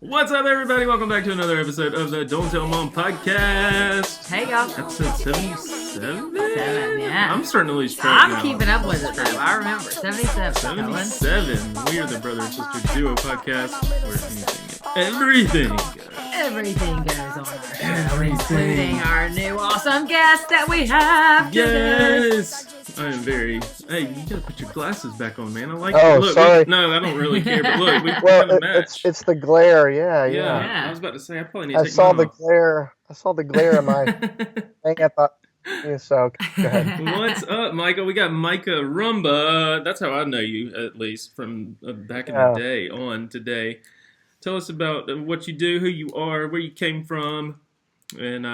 What's up, everybody? Welcome back to another episode of the Don't Tell Mom podcast. Hey, y'all. Episode 77? 7, yeah. I'm starting to lose track now. I'm keeping up with it, though. I remember. 77. 77. We are the brother and sister duo podcast where everything goes. Everything goes on our show, including our new awesome guest that we have today. Yes! I am very... Hey, you gotta put your glasses back on, man. I like Oh, look, sorry. No, I don't really care, but look, we Well, kind of match. it's the glare, yeah. I was about to say, I probably need to I take saw mine the off. glare. I saw the glare in my thing. I thought, yeah, so go ahead. What's up, Micah? We got Micah Rumba. That's how I know you, at least, from back in the day on today. Tell us about what you do, who you are, where you came from, and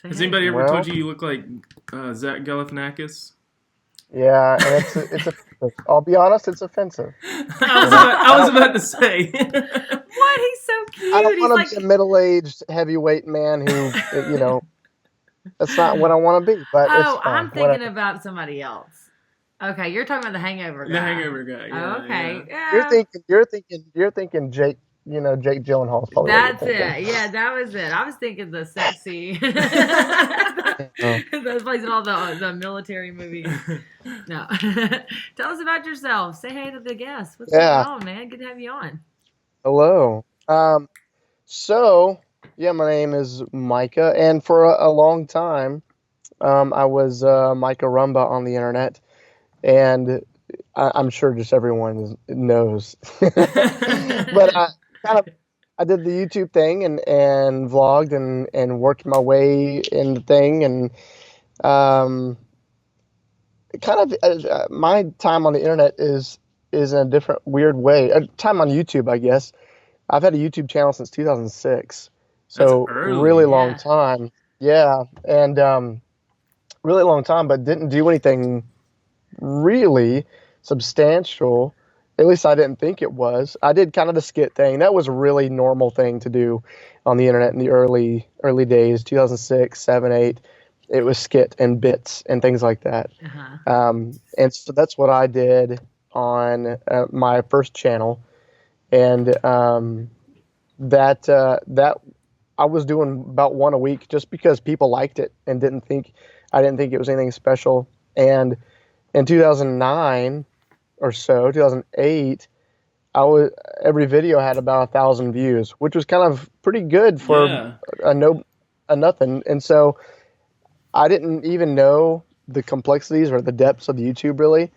has anybody ever told you look like Zach Galifianakis? Yeah, and it's I'll be honest, it's offensive. I was about to say. What? He's so cute. I don't want to be a middle-aged heavyweight man who, that's not what I want to be. But it's fine. I'm thinking about somebody else. Okay, you're talking about the Hangover guy. The Hangover guy. Yeah, okay. Yeah. You're thinking Jake. Jake Gyllenhaal's probably. That's it. Yeah, that was it. I was thinking the sexy. Those plays in all the military movies. No. Tell us about yourself. Say hey to the guests. What's going on, man? Good to have you on. Hello. So, my name is Micah, and for a long time, I was Micah Rumba on the internet, and I'm sure just everyone knows. But I did the YouTube thing and vlogged and worked my way in the thing, and my time on the internet is in a different weird way. Time on YouTube, I guess. I've had a YouTube channel since 2006, so really long time. Yeah, and really long time, but didn't do anything really substantial. At least I didn't think it was. I did kind of the skit thing. That was a really normal thing to do on the internet in the early days, 2006, 7, 8. It was skit and bits and things like that. Uh-huh. And so that's what I did on my first channel. And that I was doing about one a week just because people liked it and I didn't think it was anything special. And in 2009 or so, 2008, every video had about 1,000 views, which was kind of pretty good for a nothing. And so I didn't even know the complexities or the depths of YouTube really.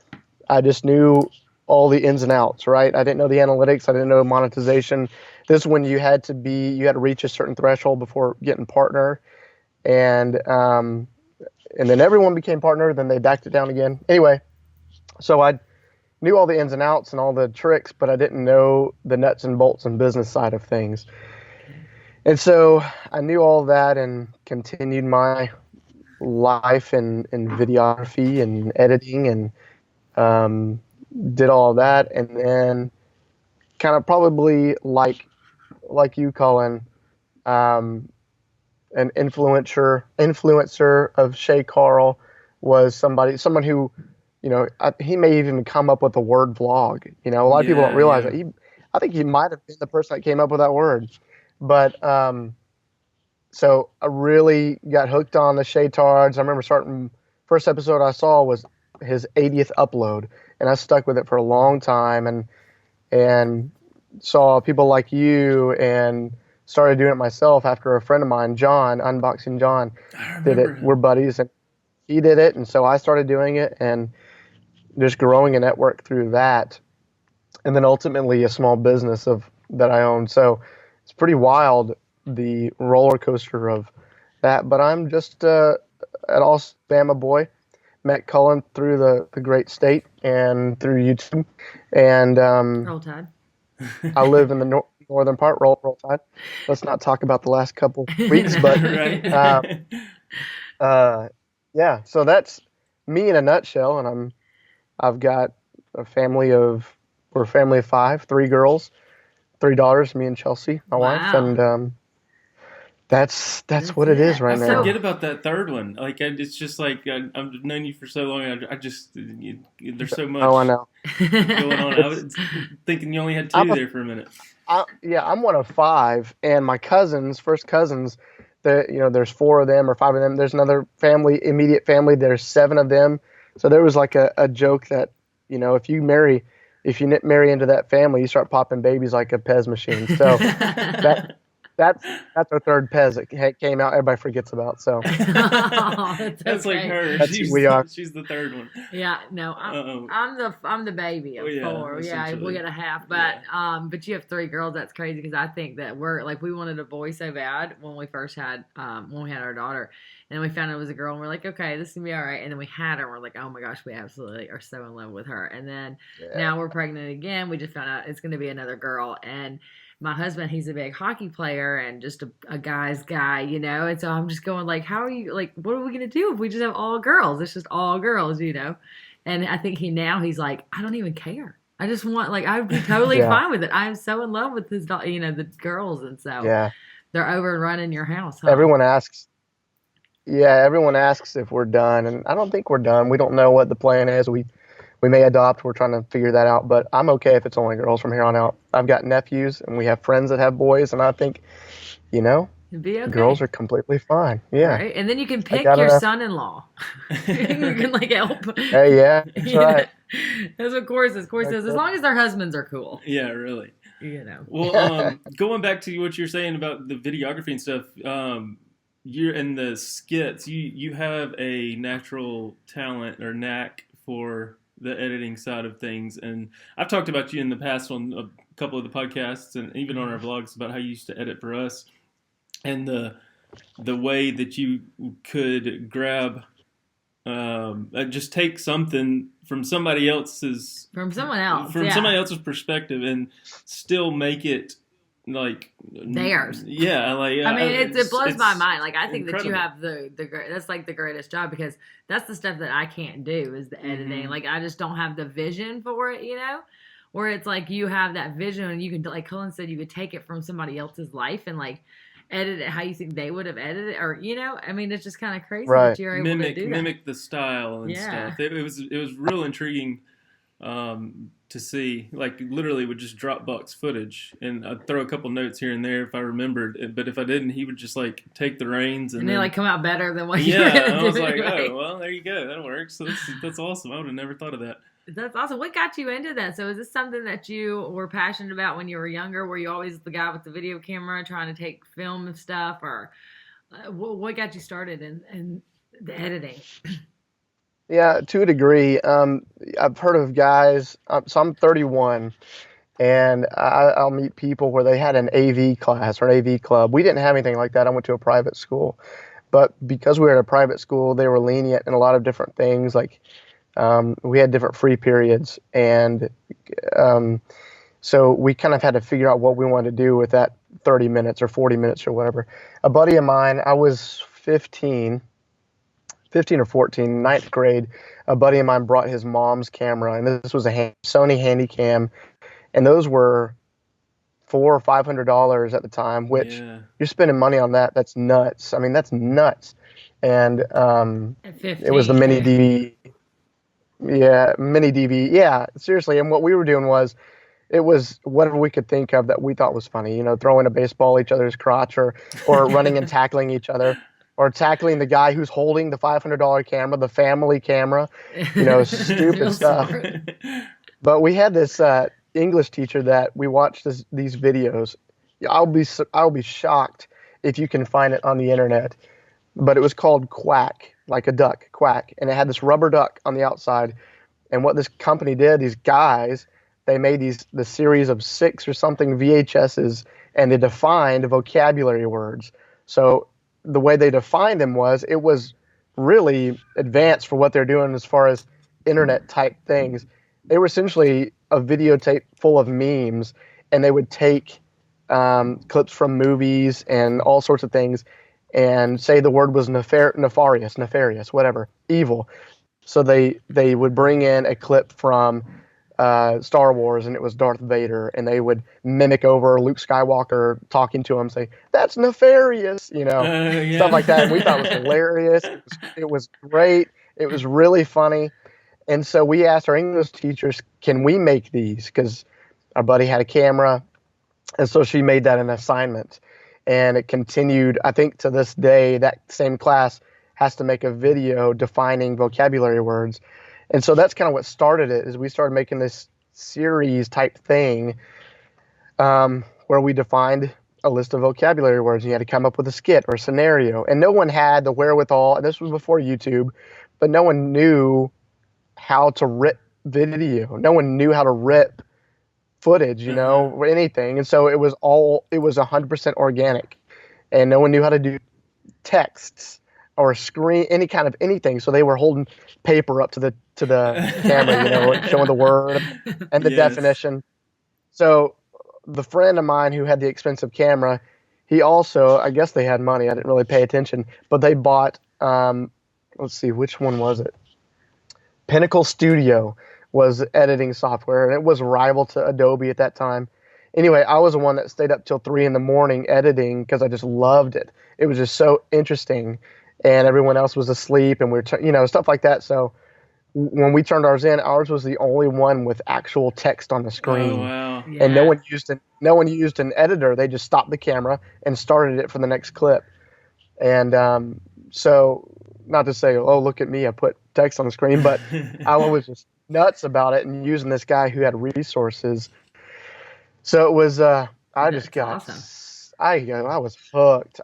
I just knew all the ins and outs, right? I didn't know the analytics. I didn't know monetization. This is when you had to reach a certain threshold before getting partner, and then everyone became partner. Then they backed it down again. Anyway, so I knew all the ins and outs and all the tricks, but I didn't know the nuts and bolts and business side of things. And so I knew all that and continued my life in videography and editing and did all of that. And then kind of probably like you, Cullen, an influencer of Shay Carl was someone who, he may even come up with the word vlog. A lot of people don't realize that. I think he might have been the person that came up with that word. But so I really got hooked on the Shaytards. I remember first episode I saw was his 80th upload, and I stuck with it for a long time and saw people like you and started doing it myself after a friend of mine, John, Unboxing John, did it. We're buddies, and he did it, and so I started doing it and just growing a network through that, and then ultimately a small business that I own. So it's pretty wild, the roller coaster of that. But I'm just an Alabama boy. Met Cullen through the great state and through YouTube, and Roll Tide. I live in the northern part. Roll Tide. Let's not talk about the last couple weeks, but so that's me in a nutshell. And I've got we're a family of 5, 3 girls, 3 daughters, me and Chelsea, my wife, and That's That's what it is it. right I now. forget about that third one. Like it's just like I've known you for so long. I just there's so much Oh, I know. going on. I It's was thinking you only had I'm two there for a minute. I'm one of five, and my cousins, first cousins, there's four of them or five of them. There's another family, immediate family. There's seven of them. So there was like a joke that, if you marry into that family, you start popping babies like a Pez machine. So that that's our third Pez that came out. Everybody forgets about. So Oh, that's That's like okay. her. that's who we are. She's the third one. Yeah, no, I'm the baby of Well, yeah, four. Yeah, essentially. we got a half, but you have three girls. That's crazy because I think that we wanted a boy so bad when we first had our daughter, and we found it was a girl, and we're like, okay, this is gonna be all right. And then we had her, and we're like, oh my gosh, we absolutely are so in love with her. And then now we're pregnant again. We just found out it's gonna be another girl, and my husband, he's a big hockey player and just a guy's guy, and so I'm just going like, how are you, like, what are we gonna do if we just have all girls? It's just all girls. And I think he's like, I don't even care. I just want, like, I would be totally Yeah. fine with it. I'm so in love with his the girls, and so Yeah. they're overrunning your house, huh? Everyone asks. Yeah, everyone asks if we're done, and I don't think we're done. We don't know what the plan is. We may adopt. We're trying to figure that out, but I'm okay if it's only girls from here on out. I've got nephews, and we have friends that have boys, and I think, It'd be okay. girls are completely fine. Yeah. Right? And then you can pick got your enough. son-in-law. You can like help. Hey, yeah, that's right. That's what Corey says. Corey says, as long as their husbands are cool. Yeah, really. Well, going back to what you're saying about the videography and stuff, you're in the skits. You have a natural talent or knack for the editing side of things, and I've talked about you in the past on a couple of the podcasts and even on our vlogs about how you used to edit for us, and the way that you could grab just take something from someone else's perspective and still make it like theirs. Yeah, like I mean, it blows my mind. Like, I think incredible. that you have that's like the greatest job, because that's the stuff that I can't do is the editing. Mm-hmm. Like, I just don't have the vision for it, where it's like you have that vision and you can, like Cullen said, you could take it from somebody else's life and like edit it how you think they would have edited it, or I mean, it's just kind of crazy that you're able to do that. Mimic the style and stuff. It was real intriguing to see. Like, literally would just Dropbox footage, and I'd throw a couple notes here and there if I remembered, but if I didn't, he would just like take the reins and they then, like come out better than what you were gonna I was do, like, right? oh well, there you go, that works. So that's awesome. I would have never thought of that. That's awesome. What got you into that? So is this something that you were passionate about when you were younger? Were you always the guy with the video camera trying to take film and stuff, or what got you started in the editing? Yeah, to a degree. I've heard of guys. So I'm 31, and I'll meet people where they had an AV class or an AV club. We didn't have anything like that. I went to a private school, but because we were at a private school, they were lenient in a lot of different things. Like, we had different free periods, and so we kind of had to figure out what we wanted to do with that 30 minutes or 40 minutes or whatever. A buddy of mine, I was 15 or 14, ninth grade. A buddy of mine brought his mom's camera, and this was a Sony Handycam, and those were $400 or $500 at the time, which you're spending money on that. That's nuts. I mean, that's nuts. And it was the mini DV. Yeah, mini DV. Yeah, seriously. And what we were doing was, it was whatever we could think of that we thought was funny. Throwing a baseball at each other's crotch, or running and tackling each other, or tackling the guy who's holding the $500 camera, the family camera. Stupid stuff. But we had this English teacher that we watched these videos. I'll be shocked if you can find it on the internet. But it was called Quack, like a duck, Quack. And it had this rubber duck on the outside. And what this company did, these guys, they made the series of 6 or something VHSs, and they defined vocabulary words. So the way they defined them it was really advanced for what they're doing as far as internet type things. They were essentially a videotape full of memes, and they would take clips from movies and all sorts of things, and say the word was nefarious, whatever, evil. So they would bring in a clip from Star Wars, and it was Darth Vader, and they would mimic over Luke Skywalker talking to him, say, "That's nefarious," stuff like that. And we thought it was Yeah. hilarious. It was great. It was really funny. And so we asked our English teachers, "Can we make these?" Because our buddy had a camera, and so she made that an assignment. And it continued, I think, to this day. That same class has to make a video defining vocabulary words. And so that's kind of what started it, is we started making this series type thing, where we defined a list of vocabulary words. And you had to come up with a skit or a scenario. And no one had the wherewithal, and this was before YouTube, but no one knew how to rip video. No one knew how to rip footage, or anything. And so it was 100% organic. And no one knew how to do texts or screen, any kind of anything. So they were holding paper up to the camera, showing the word and the definition. So the friend of mine who had the expensive camera, he also, I guess they had money. I didn't really pay attention, but they bought, let's see, which one was it? Pinnacle Studio was editing software, and it was rival to Adobe at that time. Anyway, I was the one that stayed up till 3 a.m. editing because I just loved it. It was just so interesting, and everyone else was asleep, and we were, stuff like that. So when we turned ours in, ours was the only one with actual text on the screen. Oh, wow. And no one used an editor. They just stopped the camera and started it for the next clip. And so, not to say, oh, look at me, I put text on the screen, but I was just nuts about it and using this guy who had resources. So it was, I was hooked.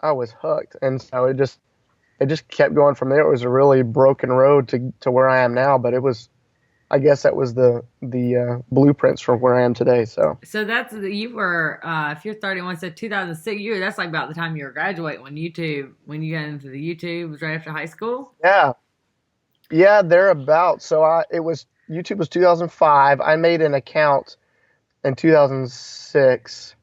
And so it just kept going from there. It was a really broken road to where I am now, but I guess that was the blueprints for where I am today. So that's, you were, if you're 31, so 2006, that's like about the time you were graduating when you got into the YouTube, was right after high school? Yeah, thereabouts. So YouTube was 2005. I made an account in 2006,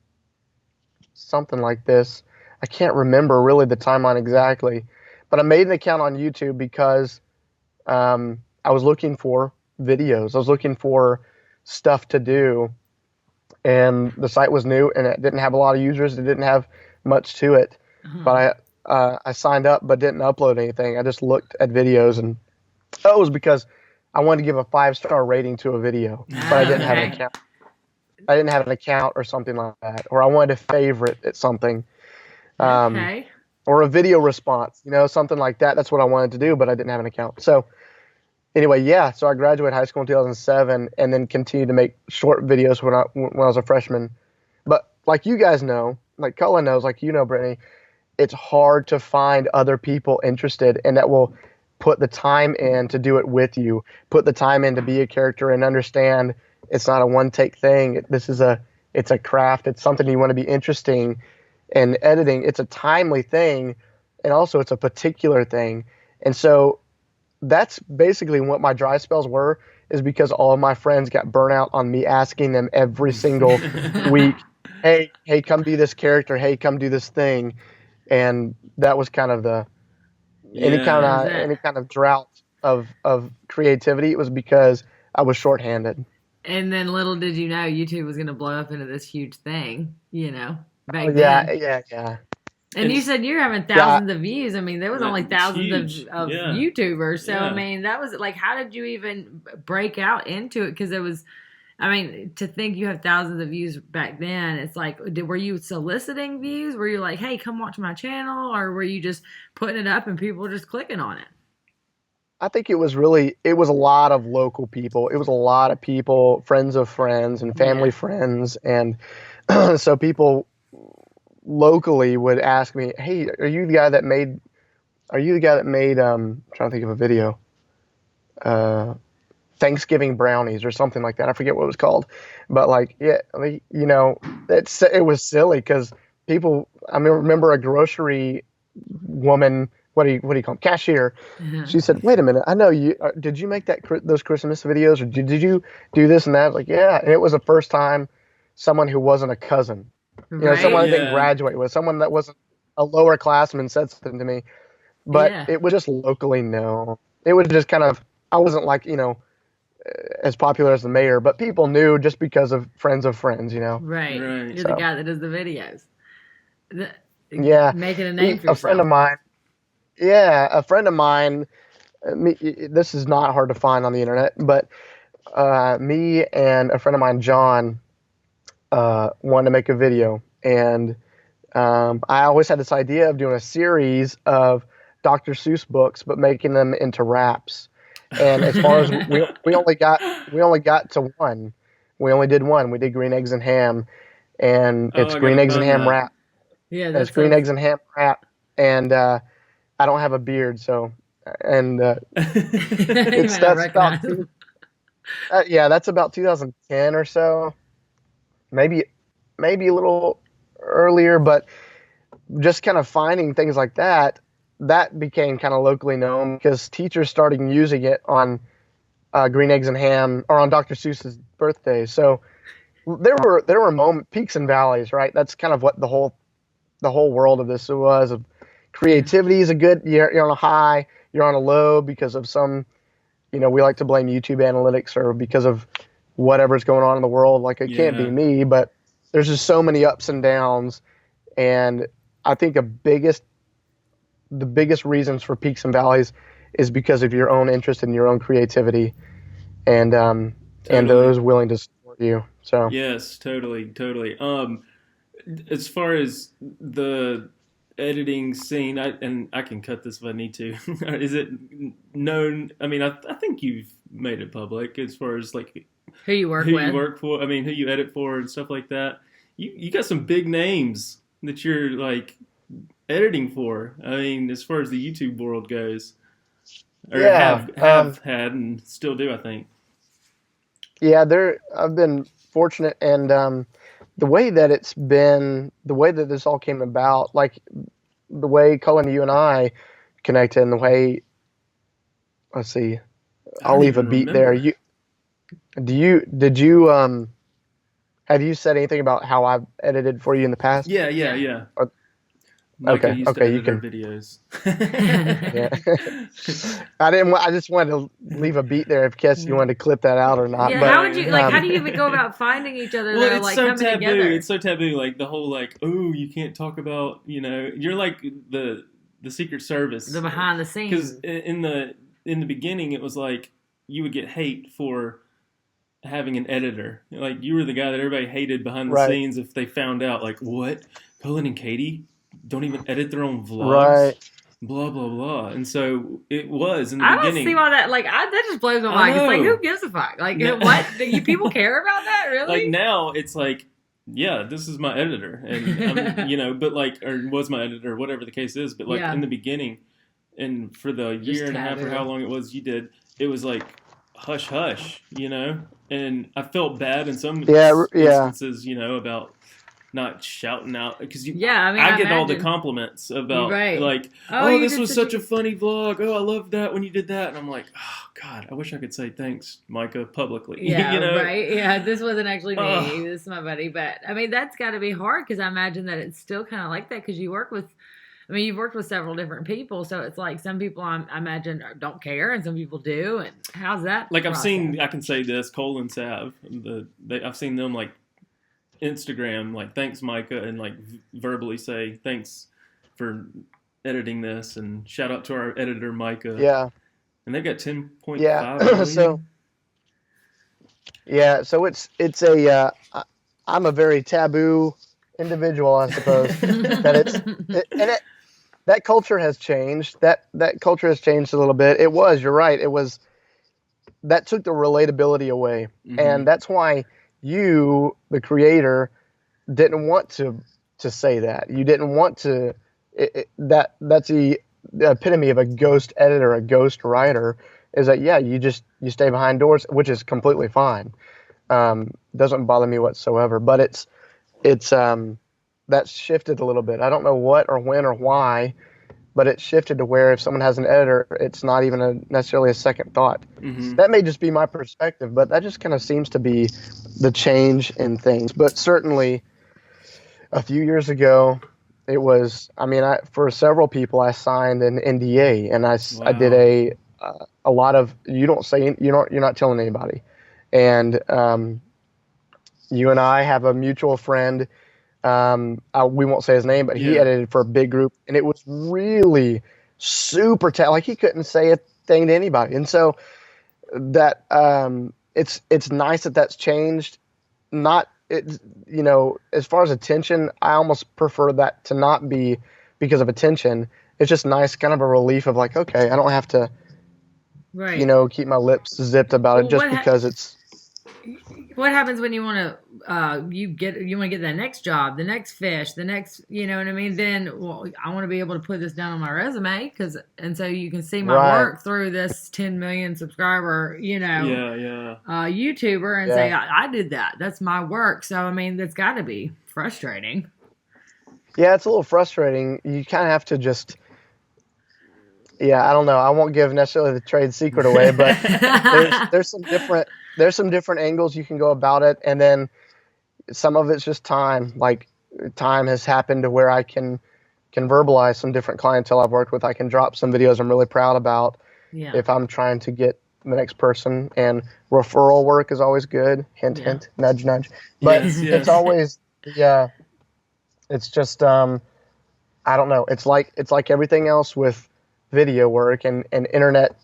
something like this. I can't remember really the timeline exactly, but I made an account on YouTube because I was looking for videos. I was looking for stuff to do, and the site was new, and it didn't have a lot of users. It didn't have much to it, but I signed up but didn't upload anything. I just looked at videos, and it was because I wanted to give a 5-star rating to a video, but I didn't have an account. I didn't have an account or something like that, or I wanted to favorite at something, or a video response, something like that. That's what I wanted to do, but I didn't have an account. So anyway, so I graduated high school in 2007, and then continued to make short videos when I was a freshman. But like you guys know, like Cullen knows, like Britany, it's hard to find other people interested and that will put the time in to do it with you, put the time in to be a character and understand it's not a one-take thing. It's a craft. It's something you want to be interesting. And editing, it's a timely thing, and also it's a particular thing. And so that's basically what my dry spells were, is because all of my friends got burnt out on me asking them every single week, hey, come be this character. Hey, come do this thing. And that was kind of any kind of drought of creativity. It was because I was shorthanded. And then little did you know, YouTube was going to blow up into this huge thing, back then. Yeah. And you said you're having thousands of views. I mean, there was only thousands of YouTubers. So, I mean, that was like, how did you even break out into it? Because to think you have thousands of views back then, it's like, were you soliciting views? Were you like, hey, come watch my channel? Or were you just putting it up and people were just clicking on it? I think it was a lot of local people. It was a lot of people, friends of friends and family friends. And so people locally would ask me, hey, are you the guy that made, I'm trying to think of a video, Thanksgiving brownies or something like that. I forget what it was called, but it was silly because people, remember a grocery woman, what do you call them? Cashier. Mm-hmm. She said, wait a minute, I know you, did you make those Christmas videos, or did you do this and that? I was like, yeah. And it was the first time someone who wasn't a cousin, someone I didn't graduate with, someone that wasn't a lower classman said something to me, but it was just locally known. It was just kind of, I wasn't like, as popular as the mayor, but people knew just because of friends, you know. Right. Right. You're the guy that does the videos. The, Yeah, making a name for a friend yourself. of mine. Yeah, a friend of mine. This is not hard to find on the internet, but me and a friend of mine, John, wanted to make a video, and I always had this idea of doing a series of Dr. Seuss books, but making them into raps. And as far as we only got to one. We only did one. We did Green Eggs and Ham, and Oh, it's I Green gotta Eggs and find Ham that. rap. Yeah, It's that Green sounds. Eggs and Ham rap, and I don't have a beard, so and You it's might not that's about recognize him. yeah, that's about 2010 or so, maybe maybe a little earlier, but just kind of finding things like that, that became kind of locally known because teachers started using it on Green Eggs and Ham or on Dr. Seuss's birthday. So there were peaks and valleys, right? That's kind of what the whole world of this was. Of Yeah. creativity is a good. You're on a high. You're on a low because of some. We like to blame YouTube analytics or because of whatever's going on in the world. Like it can't be Yeah. me, but there's just so many ups and downs, and I think the biggest reasons for peaks and valleys is because of your own interest and your own creativity, and Totally. those willing to support you. So Yes, totally, totally. As far as the editing scene, and I can cut this if I need to. Is it known? I mean, I think you've made it public as far as like Who you work who you with? work for. I mean, who you edit for and stuff like that. You got some big names that you're like editing for. I mean, as far as the YouTube world goes, or yeah, have had and still do, I think. yeah. I've been fortunate, and the way that this all came about, like the way Cullen, you and I connected, and the way let's see, I I'll don't leave a even beat there. remember. Did you have you said anything about how I've edited for you in the past? Yeah, yeah, Yeah. yeah. Or- Micah used to okay, you edit our can. videos. Yeah. I didn't. I just wanted to leave a beat there in case you wanted to clip that out or not. Yeah, how But would you like? How um, do you even go about finding each other Well, though? it's Like so coming taboo. together. It's so taboo. Like the whole like, oh, you can't talk about. You're like the Secret Service. The behind the scenes. Because in the beginning, it was like you would get hate for having an editor. Like you were the guy that everybody hated behind the right, scenes if they found out. Like what? Cullen and Katie don't even edit their own vlogs. right. Blah blah blah. And so it was in the I don't see beginning. why that that just blows my I mind. It's like know. who gives a fuck? Like No. what? Do you people care about that really? Like now it's like, yeah, this is my editor, and but like, or was my editor, whatever the case is. But like Yeah. in the beginning, and for the Just year and a half or taboo. how long it was you did, it was like hush hush. And I felt bad in some Yeah, yeah, instances, about not shouting out because Yeah, I mean, I get all the imagine. compliments about Right. like, Oh, oh, you this did was such such a funny vlog. Oh, I love that when you did that, and I'm like, oh God, I wish I could say thanks, Micah, publicly. Yeah, you know? right. Yeah, this wasn't actually me. Ugh. This is my buddy. But I mean, that's got to be hard because I imagine that it's still kind of like that because you work with. I mean, you've worked with several different people, so it's like some people I imagine don't care, and some people do. And how's that? Like I've process? seen, I can say this, Cole and Sav, I've seen them like Instagram, like thanks Micah, and like verbally say thanks for editing this, and shout out to our editor Micah, yeah, and they've got 10.5 yeah. million. So yeah, so I'm a very taboo individual, I suppose. That culture has changed. That culture has changed a little bit. You're right. It was that took the relatability away, and that's why you, the creator, didn't want to say that. You didn't want to. That's the epitome of a ghost editor, a ghost writer. Is that you stay behind doors, which is completely fine. Doesn't bother me whatsoever. But it's that's shifted a little bit. I don't know what or when or why, but it's shifted to where if someone has an editor, it's not even necessarily a second thought. That may just be my perspective, but that just kind of seems to be the change in things. But certainly, a few years ago, it was. I mean, for several people, I signed an NDA, and I did Wow. a lot of you're not telling anybody, and you and I have a mutual friend. We won't say his name, but he Yeah. edited for a big group, and it was really super like he couldn't say a thing to anybody, and so that it's nice that that's changed. Not it, as far as attention, I almost prefer that to not be because of attention. It's just nice, kind of a relief of like, okay, I don't have to, Right. keep my lips zipped about it Well, just because it's. what happens when you want to you want to get that next job, the next fish, the next, you know what I mean? Then, well, I want to be able to put this down on my resume and so you can see my Right. work through this 10 million subscriber, Yeah. YouTuber, and say I did that. That's my work. So I mean, that's got to be frustrating. Yeah, it's a little frustrating. You kind of have to just. Yeah, I don't know. I won't give necessarily the trade secret away, but there's some different angles you can go about it, and then some of it's just time. Like time has happened to where I can verbalize some different clientele I've worked with. I can drop some videos I'm really proud about Yeah. if I'm trying to get the next person, and referral work is always good. Hint, hint, nudge, nudge. But Yes. it's always it's just I don't know. It's like everything else with video work and internet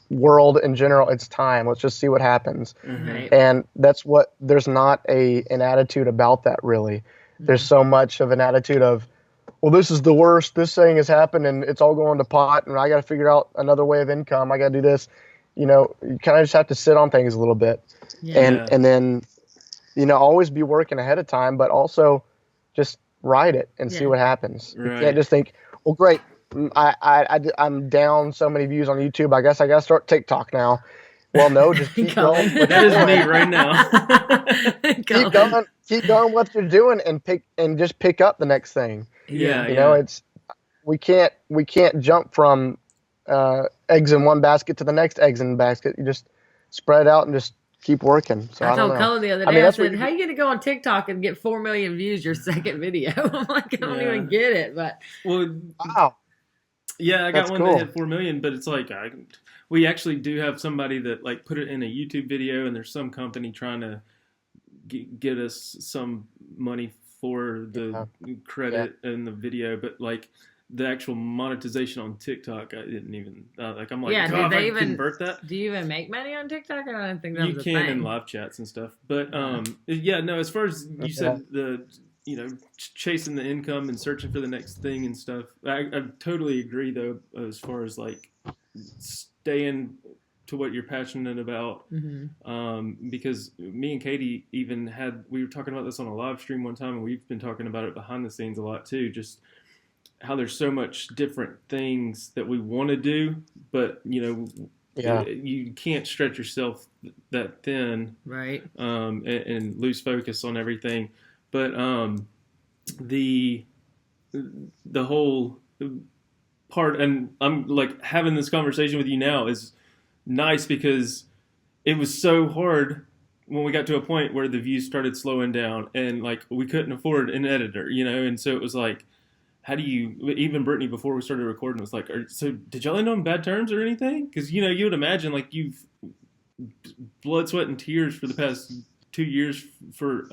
world in general. It's time. Let's just see what happens. Right. And that's what there's not an attitude about that really. There's so much of an attitude of, well, this is the worst. This thing has happened and it's all going to pot and I got to figure out another way of income. I got to do this. You kind of just have to sit on things a little bit and then, always be working ahead of time, but also just ride it and see what happens. Right. You can't just think, well, great. I'm down so many views on YouTube. I guess I got to start TikTok now. Well, no, just keep going. That is me right now. Keep going what you're doing and just pick up the next thing. Yeah. It's we can't jump from eggs in one basket to the next eggs in the basket. You just spread it out and just keep working. So I told Cullen the other day, I said, how are you going to go on TikTok and get 4 million views your second video? I'm like, I don't even get it. But wow. Yeah, I got one that hit 4 million, but it's like we actually do have somebody that like put it in a YouTube video, and there's some company trying to get us some money for the credit in the video, but like the actual monetization on TikTok, I didn't even I'm like, do they even convert that? Do you even make money on TikTok? I don't think that was a thing. You can in live chats and stuff, but no. As far as you said, the chasing the income and searching for the next thing and stuff. I totally agree though, as far as like staying to what you're passionate about. Because me and Katie we were talking about this on a live stream one time, and we've been talking about it behind the scenes a lot too. Just how there's so much different things that we want to do, but you can't stretch yourself that thin, right? And lose focus on everything. But the whole part, and I'm like having this conversation with you now is nice because it was so hard when we got to a point where the views started slowing down and like we couldn't afford an editor, and so it was like, how do you, even Britany before we started recording was like, so did y'all end on bad terms or anything? Because you would imagine like you've blood, sweat, and tears for the past 2 years for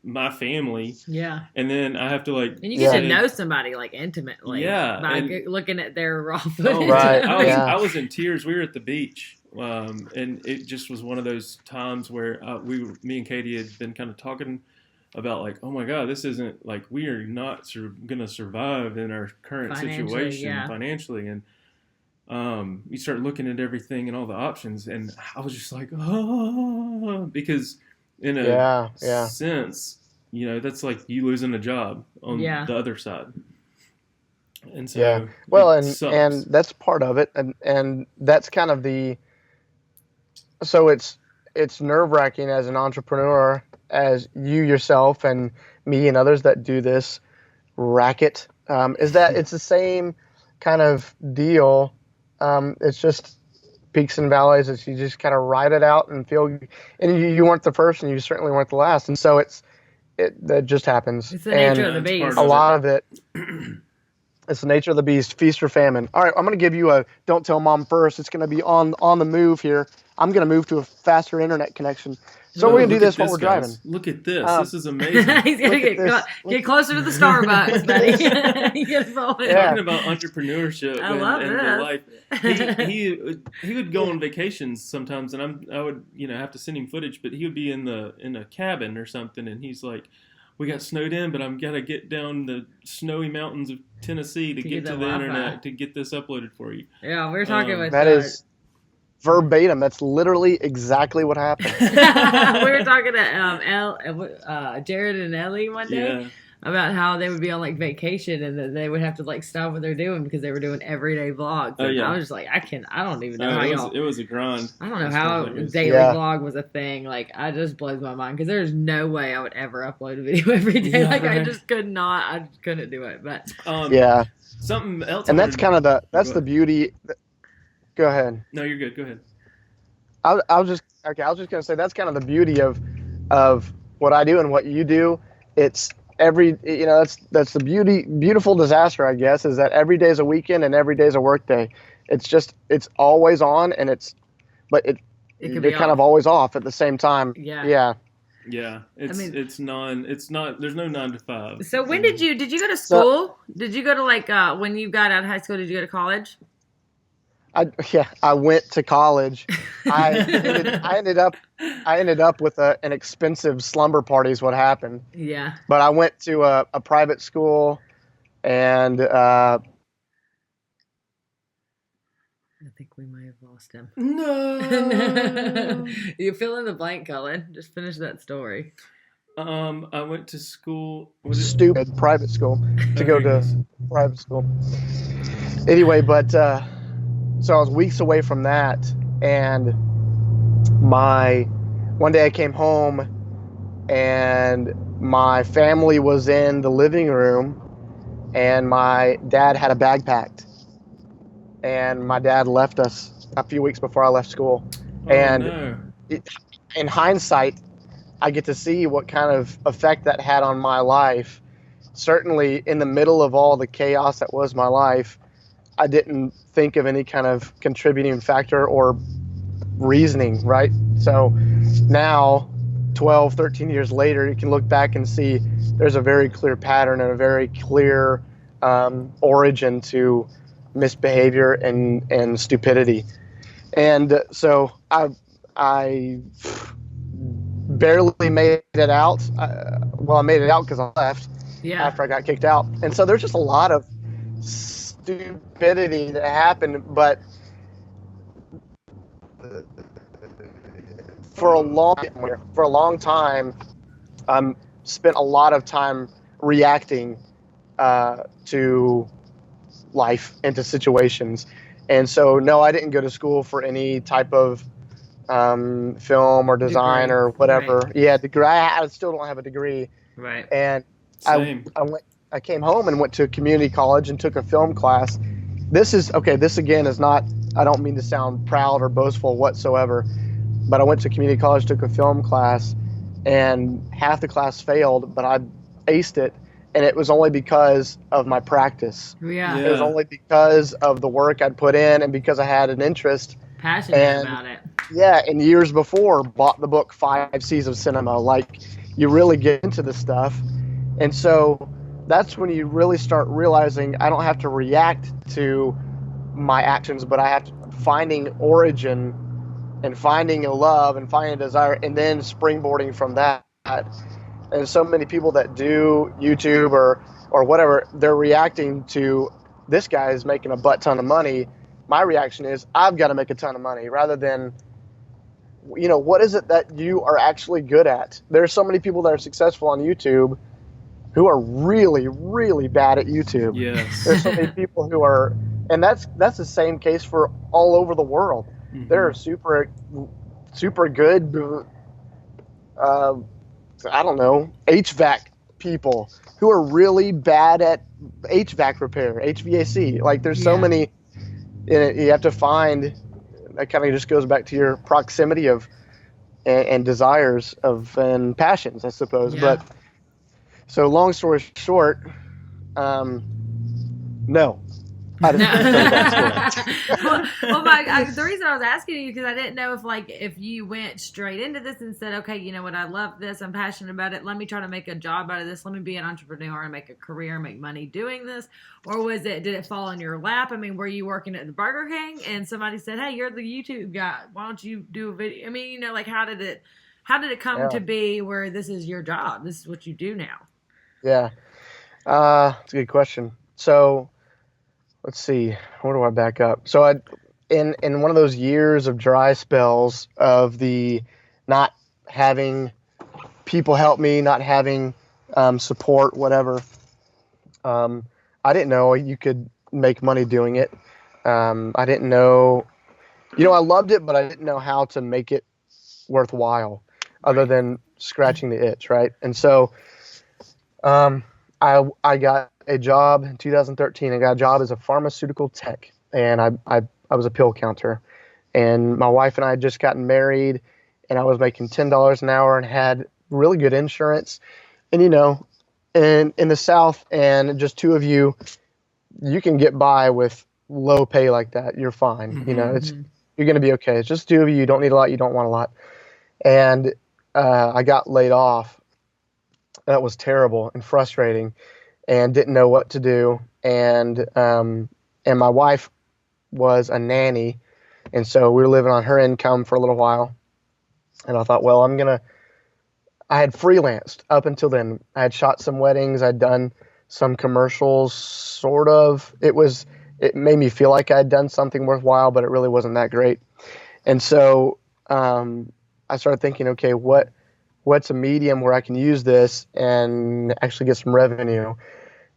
my family. Yeah. And then I have to like... And you get to know somebody like intimately. Yeah. By looking at their raw footage. Oh, right. I was in tears. We were at the beach. And it just was one of those times where me and Katie had been kind of talking about like, oh my God, this isn't like, we are not going to survive in our current situation financially. And you start looking at everything and all the options. And I was just like, oh, because... in a sense, that's like you losing a job on the other side. And so, and that's part of it. And that's kind of so it's nerve-wracking as an entrepreneur, as you yourself and me and others that do this racket, is that it's the same kind of deal. It's just peaks and valleys. As you just kind of ride it out and feel, and you weren't the first and you certainly weren't the last. And so that just happens. It's the nature of the beast. A lot of it, It's the nature of the beast, feast or famine. All right, I'm going to give you a don't tell mom first. It's going to be on the move here. I'm going to move to a faster internet connection. So we're Oh, going to do look at this while this, we're driving. guys. Look at this. Um, This is amazing. He's gonna look at this. get closer to the Starbucks, buddy. He gets rolling. Yeah. Talking about entrepreneurship I love and the life. this. He would go on vacations sometimes, and I would have to send him footage, but he would be in a cabin or something, and he's like, "We got snowed in, but I'm gotta get down the snowy mountains of Tennessee to get to the Wi-Fi. internet to get this uploaded for you." Yeah, we were talking about that is verbatim. That's literally exactly what happened. we were talking to Jared and Ellie one day about how they would be on like vacation and that they would have to like stop what they're doing because they were doing everyday vlogs. And I was just like, I don't even know how it was a grind. I don't know how daily vlog was a thing. Like, I just blows my mind because there's no way I would ever upload a video every day. I just could not. I couldn't do it. But something else. And that's kind of the beauty. Go ahead. No, you're good. Go ahead. I was just gonna say that's kind of the beauty of what I do and what you do. It's that's the beautiful disaster, I guess, is that every day's a weekend and every day's a work day. It's always on, and you're kind of always off at the same time. Yeah. It's not. There's no 9 to 5. So when did you go to school? Did you go to when you got out of high school? Did you go to college? I went to college. I ended up with an expensive slumber party is what happened. Yeah. But I went to a private school, and I think we might have lost him. No. You fill in the blank, Cullen. Just finish that story. I went to school. Stupid private school to go to private school. Anyway, but. So I was weeks away from that, and one day I came home, and my family was in the living room, and my dad had a bag packed, and my dad left us a few weeks before I left school. In hindsight, I get to see what kind of effect that had on my life. Certainly, in the middle of all the chaos that was my life, I didn't think of any kind of contributing factor or reasoning, right? So now, 12, 13 years later, you can look back and see there's a very clear pattern and a very clear origin to misbehavior and stupidity. And so I barely made it out. I made it out because I left after I got kicked out. And so there's just a lot of stupidity that happened, but for a long time, spent a lot of time reacting to life and to situations. And so, no, I didn't go to school for any type of film or design or whatever. Right. Yeah, degree. I still don't have a degree. Right. And I came home and went to a community college and took a film class. This again is not, I don't mean to sound proud or boastful whatsoever, but I went to community college, took a film class, and half the class failed, but I aced it. And it was only because of my practice. Yeah. It was only because of the work I'd put in and because I had an interest. Passionate about it. Yeah, and years before, bought the book 5 C's of Cinema. Like, you really get into this stuff. And so that's when you really start realizing I don't have to react to my actions, but I have to finding origin and finding a love and finding a desire and then springboarding from that. And so many people that do YouTube or whatever, they're reacting to this guy is making a butt ton of money. My reaction is I've got to make a ton of money rather than, what is it that you are actually good at? There's so many people that are successful on YouTube who are really, really bad at YouTube. Yes. There's so many people who are, and that's the same case for all over the world. Mm-hmm. There are super good, HVAC people who are really bad at HVAC repair, HVAC. Like there's so many, you have to find, that kind of just goes back to your proximity of, and desires of, and passions, I suppose. Yeah. But so long story short, No, I did not know that story. The reason I was asking you because I didn't know if you went straight into this and said, okay, you know what, I love this, I'm passionate about it. Let me try to make a job out of this. Let me be an entrepreneur and make a career, make money doing this. Or did it fall in your lap? I mean, were you working at the Burger King and somebody said, hey, you're the YouTube guy, why don't you do a video? I mean, like how did it come to be where this is your job? This is what you do now. Yeah. It's a good question. So let's see, where do I back up? So in one of those years of dry spells of the not having people help me, not having support, whatever, I didn't know you could make money doing it. I didn't know, I loved it, but I didn't know how to make it worthwhile other than scratching the itch, right? And so I got a job in 2013. I got a job as a pharmaceutical tech, and I was a pill counter. And my wife and I had just gotten married, and I was making $10 an hour and had really good insurance. And in the South, and just two of you, you can get by with low pay like that. You're fine. Mm-hmm. You're going to be okay. It's just two of you. You don't need a lot. You don't want a lot. And I got laid off. That was terrible and frustrating, and didn't know what to do. And my wife was a nanny, and so we were living on her income for a little while. And I thought, well, I had freelanced up until then. I had shot some weddings. I'd done some commercials, sort of. It made me feel like I'd done something worthwhile, but it really wasn't that great. And so I started thinking, okay, what's a medium where I can use this and actually get some revenue?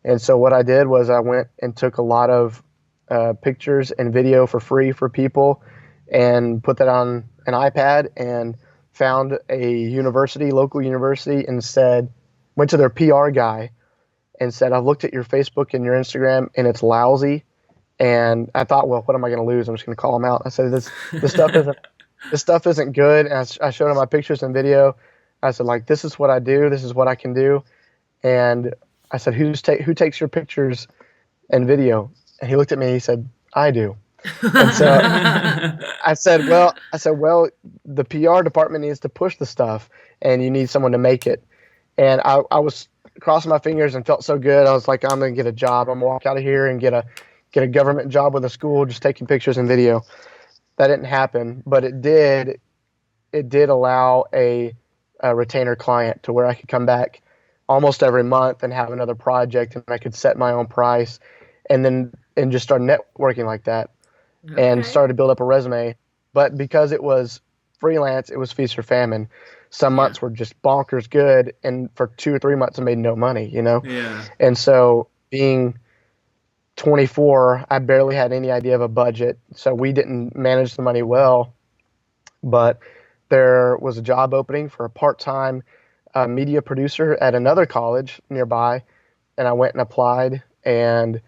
And so what I did was I went and took a lot of pictures and video for free for people and put that on an iPad and found a local university, and went to their PR guy and said, I've looked at your Facebook and your Instagram and it's lousy. And I thought, well, what am I going to lose? I'm just going to call them out. I said, this stuff isn't good. And I showed him my pictures and video. I said, this is what I do. This is what I can do. And I said, who takes your pictures and video? And he looked at me and he said, I do. And so I said, well, the PR department needs to push the stuff and you need someone to make it. And I was crossing my fingers and felt so good. I was like, I'm going to get a job. I'm going to walk out of here and get a government job with a school, just taking pictures and video. That didn't happen, but it did allow a retainer client to where I could come back almost every month and have another project, and I could set my own price and just start networking like that. Okay. And started to build up a resume. But because it was freelance, it was feast or famine. Some months were just bonkers good, and for 2 or 3 months I made no money, Yeah. And so being 24, I barely had any idea of a budget, so we didn't manage the money well. But there was a job opening for a part-time media producer at another college nearby, and I went and applied, and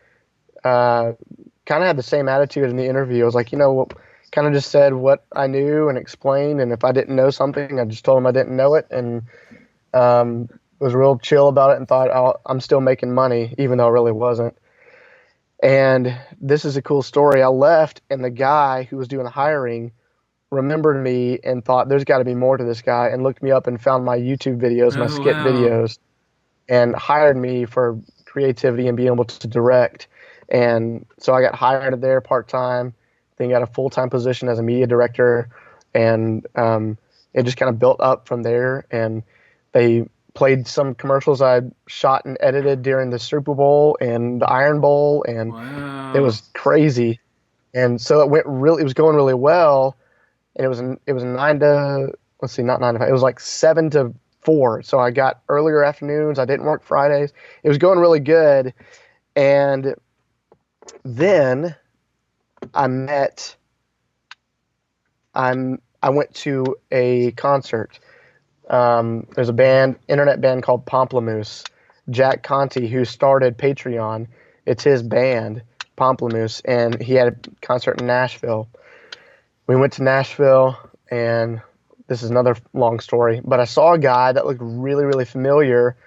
kind of had the same attitude in the interview. I was like, kind of just said what I knew and explained, and if I didn't know something, I just told them I didn't know it, and was real chill about it and thought, I'm still making money, even though I really wasn't. And this is a cool story. I left, and the guy who was doing the hiring remembered me and thought there's got to be more to this guy, and looked me up and found my YouTube videos, my skit videos, and hired me for creativity and being able to direct. And so I got hired there part-time, then got a full-time position as a media director, and it just kind of built up from there. And they played some commercials I shot and edited during the Super Bowl and the Iron Bowl, and It was crazy. And so it was going really well. And it was 9 to, not 9 to 5. It was like 7 to 4. So I got earlier afternoons. I didn't work Fridays. It was going really good. And then I went to a concert. There's a internet band called Pomplamoose. Jack Conti, who started Patreon, it's his band, Pomplamoose, and he had a concert in Nashville. We went to Nashville, and this is another long story, but I saw a guy that looked really, really familiar,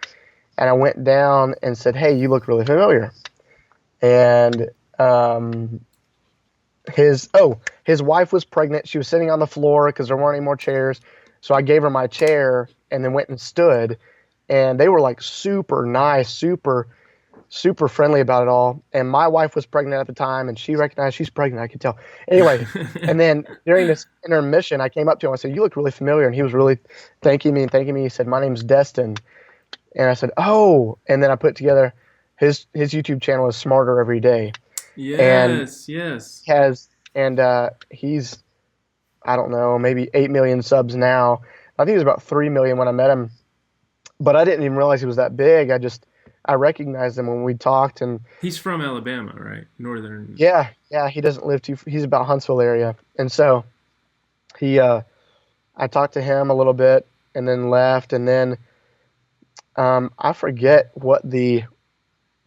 and I went down and said, hey, you look really familiar. and his wife was pregnant. She was sitting on the floor because there weren't any more chairs. So I gave her my chair and then went and stood. And they were like super nice, super friendly about it all. And my wife was pregnant at the time, and she recognized she's pregnant. I could tell. Anyway, and then during this intermission, I came up to him. I said, "You look really familiar." And he was really thanking me. He said, "My name's Destin." And I said, "Oh." And then I put together his YouTube channel is Smarter Every Day. Yes, He's, I don't know, maybe 8 million subs now. I think he was about 3 million when I met him, but I didn't even realize he was that big. I recognized him when we talked, and he's from Alabama, right? Northern. Yeah. He doesn't live he's about Huntsville area. And so I talked to him a little bit and then left. And then, I forget what it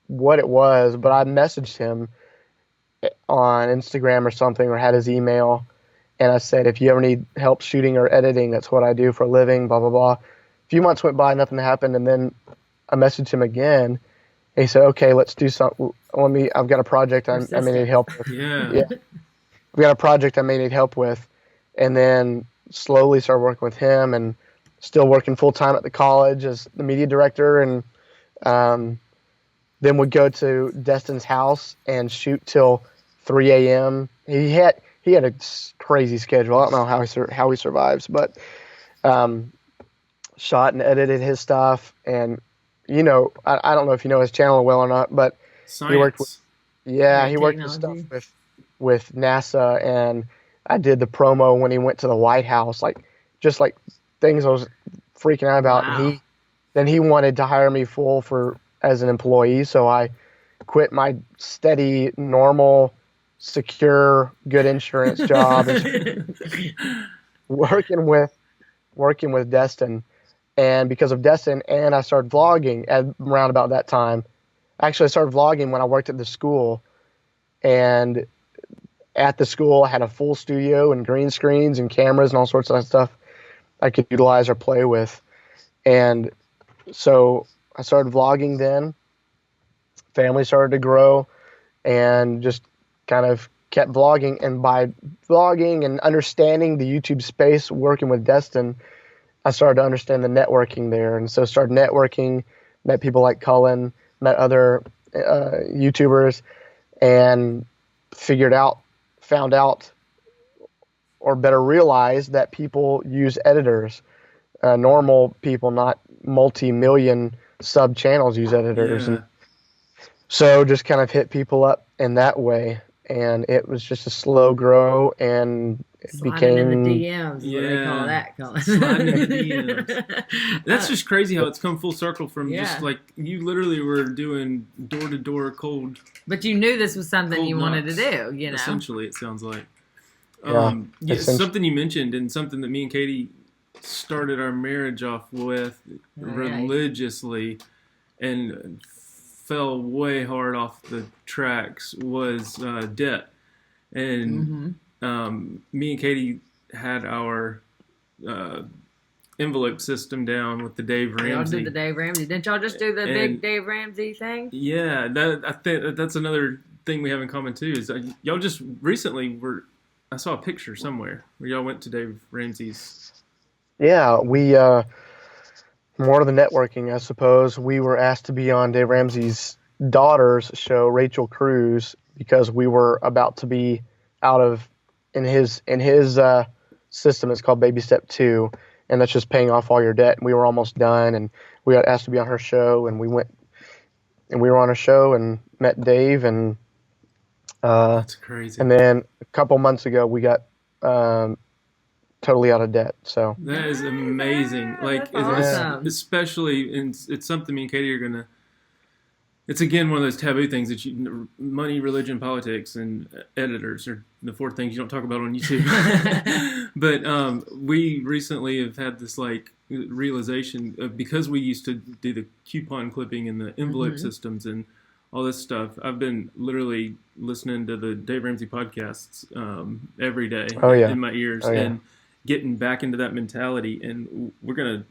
was, but I messaged him on Instagram or something, or had his email, and I said, "If you ever need help shooting or editing, that's what I do for a living, blah blah blah." A few months went by, nothing happened, and then I messaged him again, and he said, "Okay, let's do something. I've got a project I may need help with." Yeah, we got a project I may need help with. And then slowly started working with him, and still working full time at the college as the media director, and then would go to Destin's house and shoot till 3 a.m. He had a crazy schedule. I don't know how he survives, but shot and edited his stuff. And I don't know if you know his channel well or not, but science. He worked with stuff with NASA, and I did the promo when he went to the White House, just things I was freaking out about. Wow. And then he wanted to hire me full as an employee, so I quit my steady, normal, secure, good insurance job and working with Destin. And because of Destin, and I started vlogging around about that time. Actually, I started vlogging when I worked at the school, and at the school I had a full studio and green screens and cameras and all sorts of stuff I could utilize or play with. And so I started vlogging then. Family started to grow, and just kind of kept vlogging. And by vlogging and understanding the YouTube space, working with Destin, I started to understand the networking there. And so started networking, met people like Cullen, met other YouTubers, and found out, or better realized, that people use editors. Normal people, not multi-million sub channels, use editors. Yeah. And so just kind of hit people up in that way. And it was just a slow grow, and it Sliding became in the DMs, is what they call that, Cullen. Sliding in the DMs. That's just crazy how it's come full circle from just like you literally were doing door-to-door cold. But you knew this was something you wanted to do, Essentially, it sounds like. Something you mentioned, and something that me and Katie started our marriage off with religiously, and fell way hard off the tracks, was debt. And me and Katie had our envelope system down with the Dave Ramsey. Y'all did the Dave Ramsey. Didn't y'all just do the big Dave Ramsey thing? Yeah, I think that's another thing we have in common too. Is y'all just recently I saw a picture somewhere where y'all went to Dave Ramsey's. Yeah, we more of the networking, I suppose. We were asked to be on Dave Ramsey's daughter's show, Rachel Cruz, because we were about to be out of in his system. It's called Baby Step 2, and that's just paying off all your debt. And we were almost done, and we got asked to be on her show, and we went, and we were on her show and met Dave, and that's crazy. And then a couple months ago, we got totally out of debt. So that is amazing. Awesome. Especially, and it's something me and Katie are gonna. It's again one of those taboo things that money, religion, politics, and editors are the four things you don't talk about on YouTube. But we recently have had this realization of, because we used to do the coupon clipping and the envelope systems and all this stuff. I've been literally listening to the Dave Ramsey podcasts every day in my ears, and getting back into that mentality. And we're gonna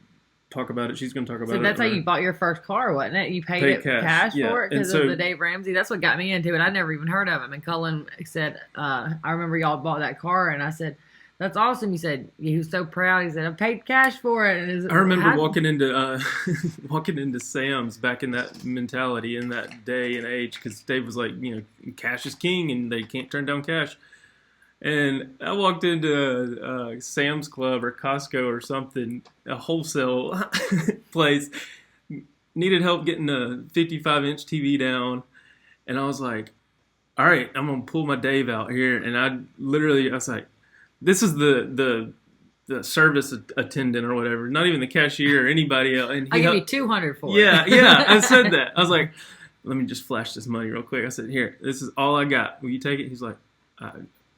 talk about it. She's going to talk about So it. that's how you bought your first car, wasn't it? You paid it cash yeah. for it And because of the Dave Ramsey. That's what got me into it. I'd never even heard of him. And Cullen said, I remember y'all bought that car, and I said, that's awesome. He said, he was so proud. He said, I paid cash for it. And I remember walking into Sam's back in that mentality, in that day and age, because Dave was like, cash is king, and they can't turn down cash. And I walked into Sam's Club or Costco or something, a wholesale place, needed help getting a 55-inch TV down, and I was like, all right, I'm going to pull my Dave out here. And I was like, this is the service attendant or whatever, not even the cashier or anybody else. And I give you $200 for it. Yeah, I said that. I was like, let me just flash this money real quick. I said, here, this is all I got. Will you take it? He's like,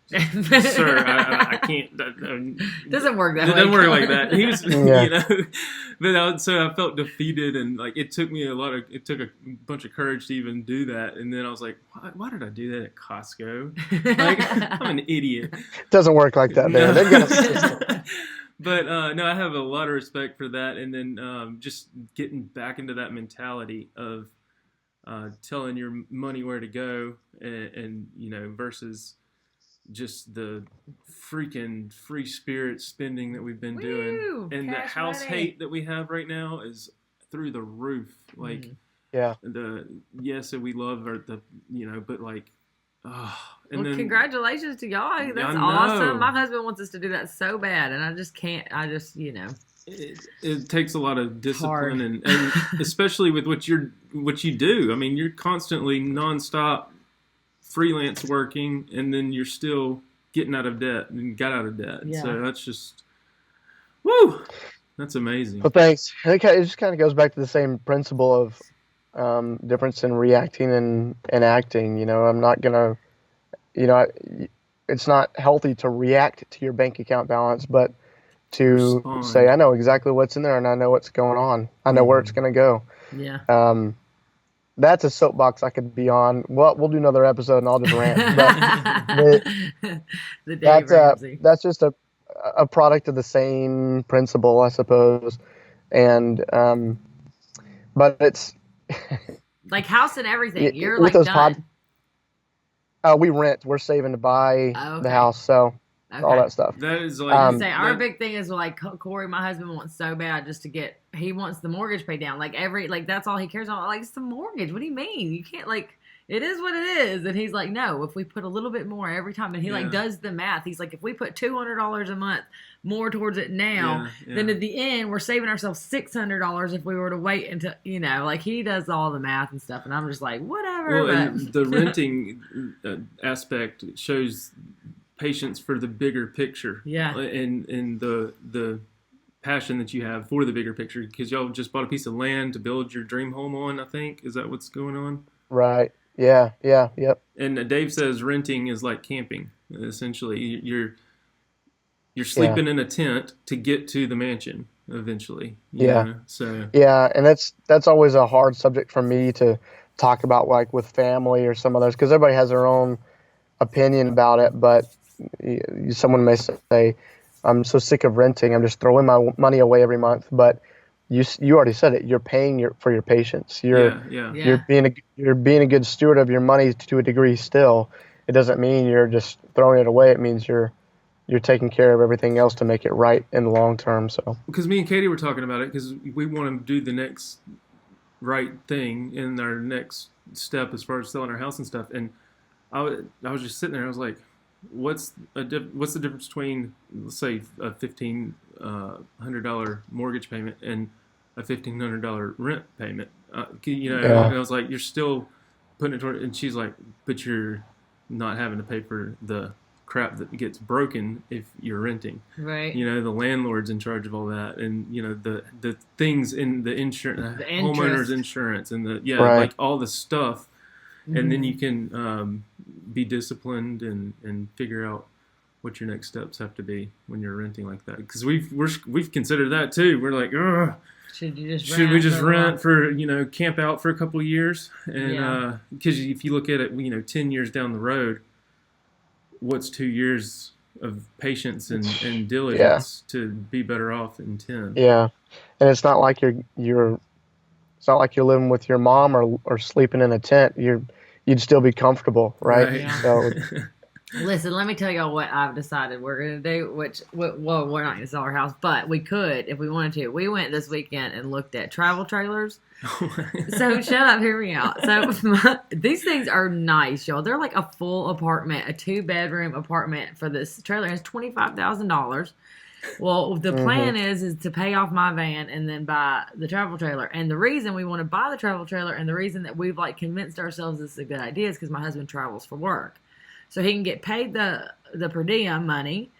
sir, I can't. Doesn't work that way. It doesn't work like that. He was, but so I felt defeated, and like it took a bunch of courage to even do that. And then I was like, why did I do that at Costco? Like, I'm an idiot. It doesn't work like that there. They've got a system. But no, I have a lot of respect for that, and then just getting back into that mentality of telling your money where to go, and versus just the freaking free spirit spending that we've been doing, and the house hate that we have right now is through the roof. Like, we love but like, congratulations to y'all. That's awesome. My husband wants us to do that so bad, and I just can't. It takes a lot of discipline, and especially with what you do. I mean, you're constantly nonstop freelance working, and then you're still getting out of debt and got out of debt. Yeah. So that's just, that's amazing. Well, thanks. I think it just kind of goes back to the same principle of difference in reacting and acting. I'm not gonna, it's not healthy to react to your bank account balance, but to say, I know exactly what's in there, and I know what's going on. I know where it's gonna go. Yeah. That's a soapbox I could be on. Well, we'll do another episode, and I'll just rant. But that's just a product of the same principle, I suppose. And but it's like house and everything. You're like done. We rent. We're saving to buy the house, so all that stuff. That is like our big thing is like Corey, my husband, wants so bad just to he wants the mortgage paid down. Like that's all he cares about. Like, it's the mortgage. What do you mean? You can't, like, it is what it is. And he's like, no, if we put a little bit more every time, and he like does the math. He's like, if we put $200 a month more towards it now, then at the end we're saving ourselves $600 if we were to wait until, like, he does all the math and stuff. And I'm just like, whatever. Well, and the renting aspect shows patience for the bigger picture. Yeah. And the passion that you have for the bigger picture, because y'all just bought a piece of land to build your dream home on, I think. Is that what's going on? Right. Yeah. Yep. And Dave says renting is like camping. Essentially, you're sleeping in a tent to get to the mansion eventually. You know? So and that's always a hard subject for me to talk about, like with family or some others, because everybody has their own opinion about it. But someone may say, I'm so sick of renting, I'm just throwing my money away every month. But you already said it. You're paying for your patience. You're being a good steward of your money to a degree. Still, it doesn't mean you're just throwing it away. It means you're taking care of everything else to make it right in the long term. So, because me and Katie were talking about it, because we want to do the next right thing in our next step as far as selling our house and stuff. And I was just sitting there. I was like, what's the difference between, let's say, a $1,500 mortgage payment and a $1,500 rent payment? And I was like, you're still putting it toward. And she's like, but you're not having to pay for the crap that gets broken if you're renting. Right. The landlord's in charge of all that, and the things in the insurance, the homeowner's insurance, and like all the stuff. Mm-hmm. And then you can be disciplined and figure out what your next steps have to be when you're renting like that. Because we've considered that too. We're like, ugh, should we just rent for camp out for a couple of years? And because if you look at it, 10 years down the road, what's 2 years of patience and diligence to be better off in 10? Yeah, and it's not like it's not like you're living with your mom or sleeping in a tent. You'd still be comfortable, right? Yeah. So Listen, let me tell y'all what I've decided we're going to do, well, we're not going to sell our house, but we could if we wanted to. We went this weekend and looked at travel trailers. So shut up, hear me out. So these things are nice, y'all. They're like a full apartment, a 2-bedroom apartment for this trailer. It's $25,000. Well, the plan is to pay off my van and then buy the travel trailer. And the reason we want to buy the travel trailer and the reason that we've like convinced ourselves this is a good idea is because my husband travels for work. So he can get paid the per diem money,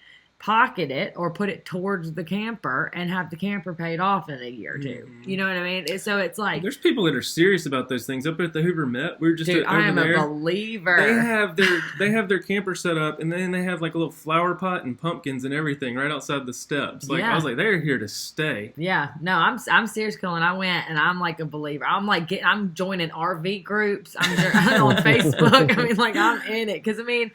pocket it, or put it towards the camper and have the camper paid off in a year or two. You know what I mean? So it's like... There's people that are serious about those things. Up at the Hoover Met, we were just dude, over I am there. a believer. They have their camper set up, and then they have like a little flower pot and pumpkins and everything right outside the steps. Like I was like, they're here to stay. Yeah, no, I'm serious, Cullen. I went and I'm like a believer. I'm joining RV groups. I'm on Facebook. I mean, like I'm in it because I mean,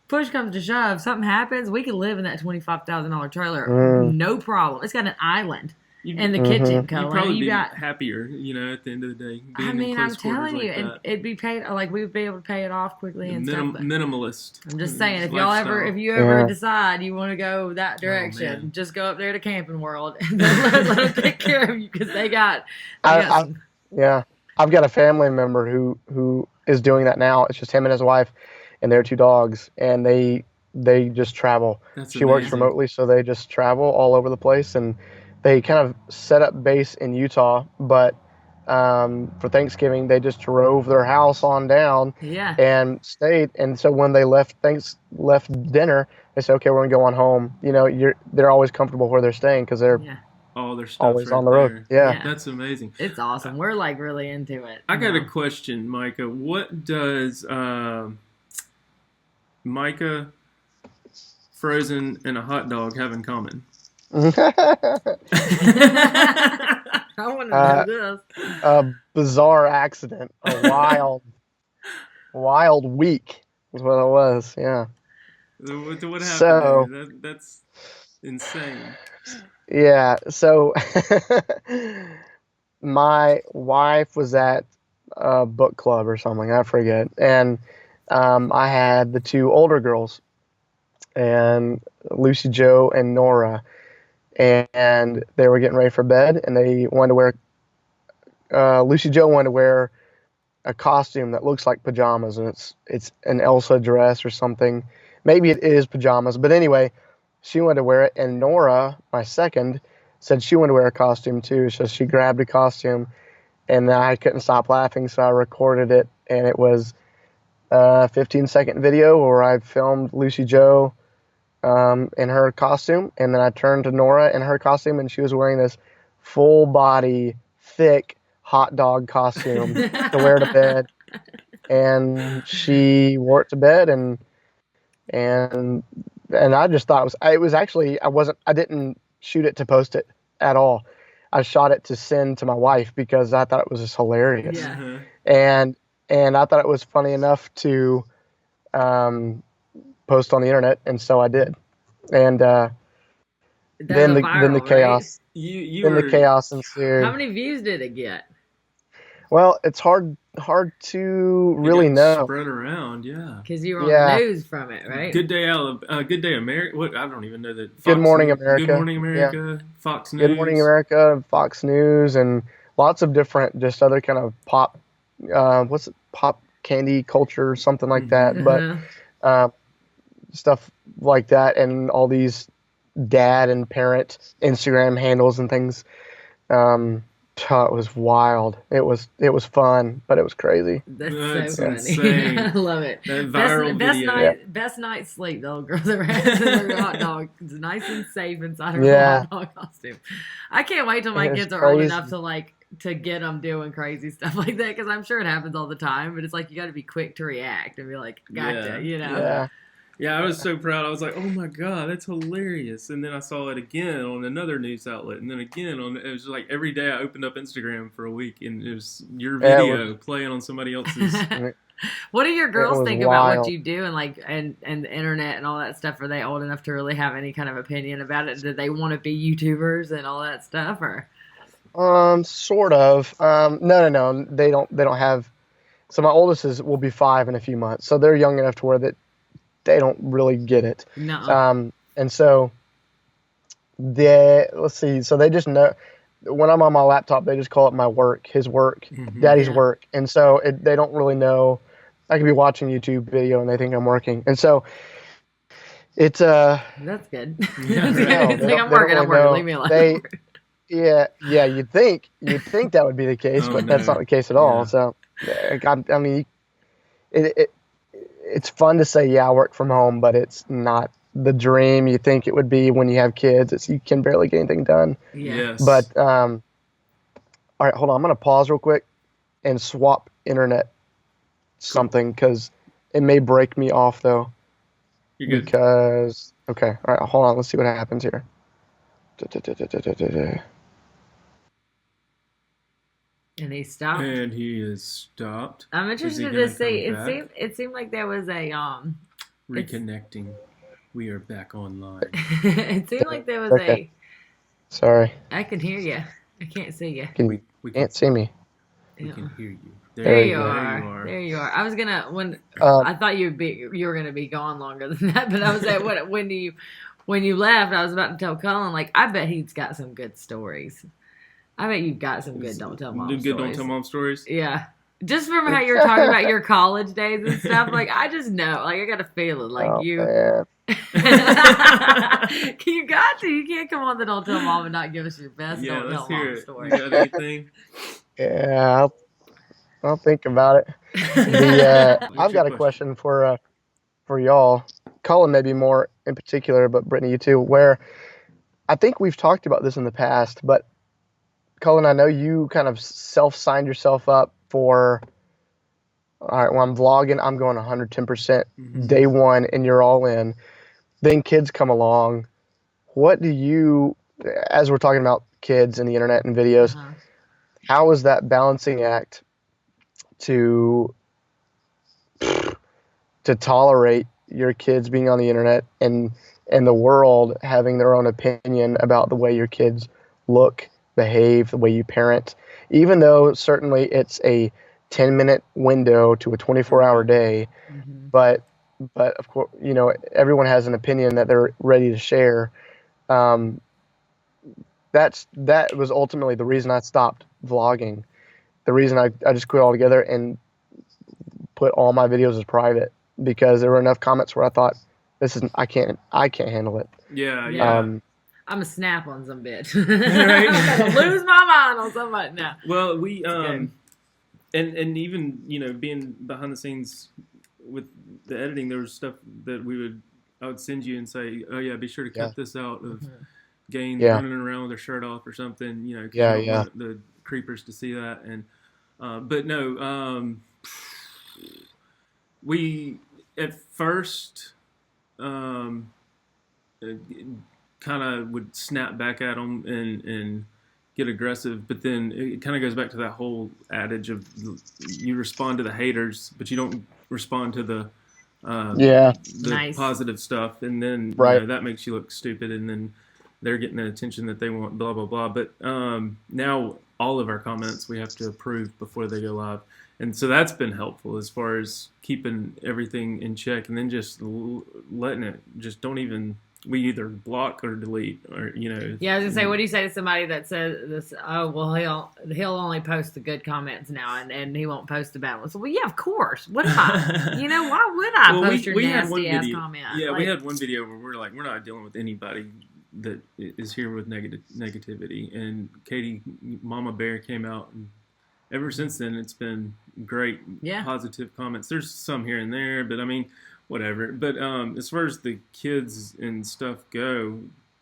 push comes to shove, something happens, we can live in that $25,000 trailer, no problem. It's got an island in the kitchen, Cullen. You'd probably be happier, at the end of the day. I mean, I'm telling you, and it'd be paid like we'd be able to pay it off quickly and stuff. Minimalist. I'm just saying, if you ever decide you want to go that direction, just go up there to Camping World and let them take care of you because they got. Yeah, I've got a family member who is doing that now. It's just him and his wife and their 2 dogs, and they just travel. She works remotely, so they just travel all over the place, and they kind of set up base in Utah, but for Thanksgiving they just drove their house on down and stayed. And so when they left dinner, they said, okay, we're gonna go on home. They're always comfortable where they're staying because they're all their stuff's always right on the road. Yeah, that's amazing. It's awesome. We're like really into it. I got a question, Micah. What does Micah, Frozen, and a hot dog have in common? I want to know this. A bizarre accident, a wild week is what it was. Yeah. What happened? So, that's insane. Yeah. So my wife was at a book club or something, I forget, and I had the 2 older girls, and Lucy Joe and Nora, and they were getting ready for bed, and they wanted to wear. Lucy Joe wanted to wear a costume that looks like pajamas, and it's an Elsa dress or something. Maybe it is pajamas, but anyway, she wanted to wear it, and Nora, my second, said she wanted to wear a costume too, so she grabbed a costume, and I couldn't stop laughing, so I recorded it, and it was a 15-second video where I filmed Lucy Joe in her costume, and then I turned to Nora in her costume, and she was wearing this full body, thick hot dog costume to wear to bed, and she wore it to bed, and I just thought it was actually I didn't shoot it to post it at all. I shot it to send to my wife because I thought it was just hilarious. Yeah. And I thought it was funny enough to post on the internet, and so I did. And then the chaos. Right? The chaos ensued. How many views did it get? Well, it's hard to really know. Spread around, yeah. Because you were on the news from it, right? Good Day America. What, I don't even know that. Good Morning America. Good Morning America. Yeah. Fox News. Good Morning America, Fox News, and lots of different, just other kind of pop. Pop candy culture or something like that, but stuff like that, and all these dad and parent Instagram handles and things. It was wild. It was fun, but it was crazy. That's so funny. Insane. I love it. That viral video. Best night's sleep the old girls ever had in their hot dog. It's nice and safe inside of a hot dog costume. I can't wait till my kids are old enough to get them doing crazy stuff like that, because I'm sure it happens all the time, but it's like you got to be quick to react and be like, gotcha, Yeah, I was so proud. I was like, oh my God, that's hilarious. And then I saw it again on another news outlet. And then again it was like every day I opened up Instagram for a week, and it was your video playing on somebody else's. What do your girls think about what you do and the internet and all that stuff? Are they old enough to really have any kind of opinion about it? Do they want to be YouTubers and all that stuff? Or Sort of. No. They don't have. So my oldest will be 5 in a few months, so they're young enough to where that they don't really get it. No. And so let's see. So they just know when I'm on my laptop, they just call it my work, his work, daddy's Yeah. work, and so they don't really know. I could be watching YouTube video and they think I'm working, and so it's That's good. Yeah, no, It's they like don't I'm they don't working. really I'm working. know. Leave me alone. Yeah, you'd think that would be the case, Oh but that's not no. the case at all. Yeah. So I mean, it it's fun to say, yeah, I work from home, but it's not the dream you think it would be when you have kids. You can barely get anything done. Yeah. Yes. But all right, hold on. I'm gonna pause real quick and swap internet Cool. something because it may break me off though. You're good. Because okay, all right, hold on. Let's see what happens here. Da-da-da-da-da-da-da. And he stopped. And he is stopped. I'm Is he interested gonna to see. come It back? seemed like there was a Reconnecting. We are back online. it seemed like there was Okay, sorry, I can hear you. I can't see you. can We can can't see me. we Yeah. can hear you. There There we you go. are. There you are. I was gonna when Um, I thought you were gonna be gone longer than that, but I was at when you left, I was about to tell Cullen like I bet he's got some good stories. I bet you've got some good don't tell mom Good don't stories. tell mom stories. Yeah. Just from how you're talking about your college days and stuff, like I just know, like I got a feeling, like oh you, man, you got to, you can't come on the don't tell mom and not give us your best Yeah, don't let's tell hear mom it. story. You got anything? yeah, I'll think about it. What's I've your got a question? question for y'all. Colin maybe more in particular, but Brittany, you too. Where I think we've talked about this in the past, but Colin, I know you kind of self-signed yourself up for. All right, when I'm vlogging, I'm going 110% Mm-hmm. day one, and you're all in. Then kids come along. What do you, as we're talking about kids and the internet and videos, Uh-huh. how is that balancing act to tolerate your kids being on the internet and the world having their own opinion about the way your kids look, behave, the way you parent, even though certainly it's a 10-minute window to a 24-hour Right. day, Mm-hmm. but of course, everyone has an opinion that they're ready to share. Um, that was ultimately the reason I stopped vlogging. The reason I just quit altogether and put all my videos as private because there were enough comments where I thought this is I can't handle it. Yeah, Yeah. yeah. Um, I'm a snap on some bitch. Right. I'm gonna lose my mind on somebody now. Well, we good. and even being behind the scenes with the editing, there was stuff that I would send you and say, oh yeah, be sure to yeah, cut this out of Mhm. Gaines yeah, running around with her shirt off or something, because you yeah, don't yeah, want the creepers to see that. And but no, we at first um, kind of would snap back at them and get aggressive, but then it kind of goes back to that whole adage of you respond to the haters, but you don't respond to yeah. the Nice. positive stuff, and then Right. that makes you look stupid, and then they're getting the attention that they want, blah blah blah. But now all of our comments we have to approve before they go live, and so that's been helpful as far as keeping everything in check, and then just letting it. Just don't even. We either block or delete, or Yeah, I was gonna say, what do you say to somebody that says this? Oh, well, he'll only post the good comments now, and he won't post the bad ones. Well, yeah, of course. What am I? Why would I Well, post your we had one nasty ass video. comment? Yeah, we Like, had one video where we're like, we're not dealing with anybody that is here with negativity. And Katie, Mama Bear, came out, and ever since then, it's been great, Yeah. positive comments. There's some here and there, but I mean, whatever. But as far as the kids and stuff go,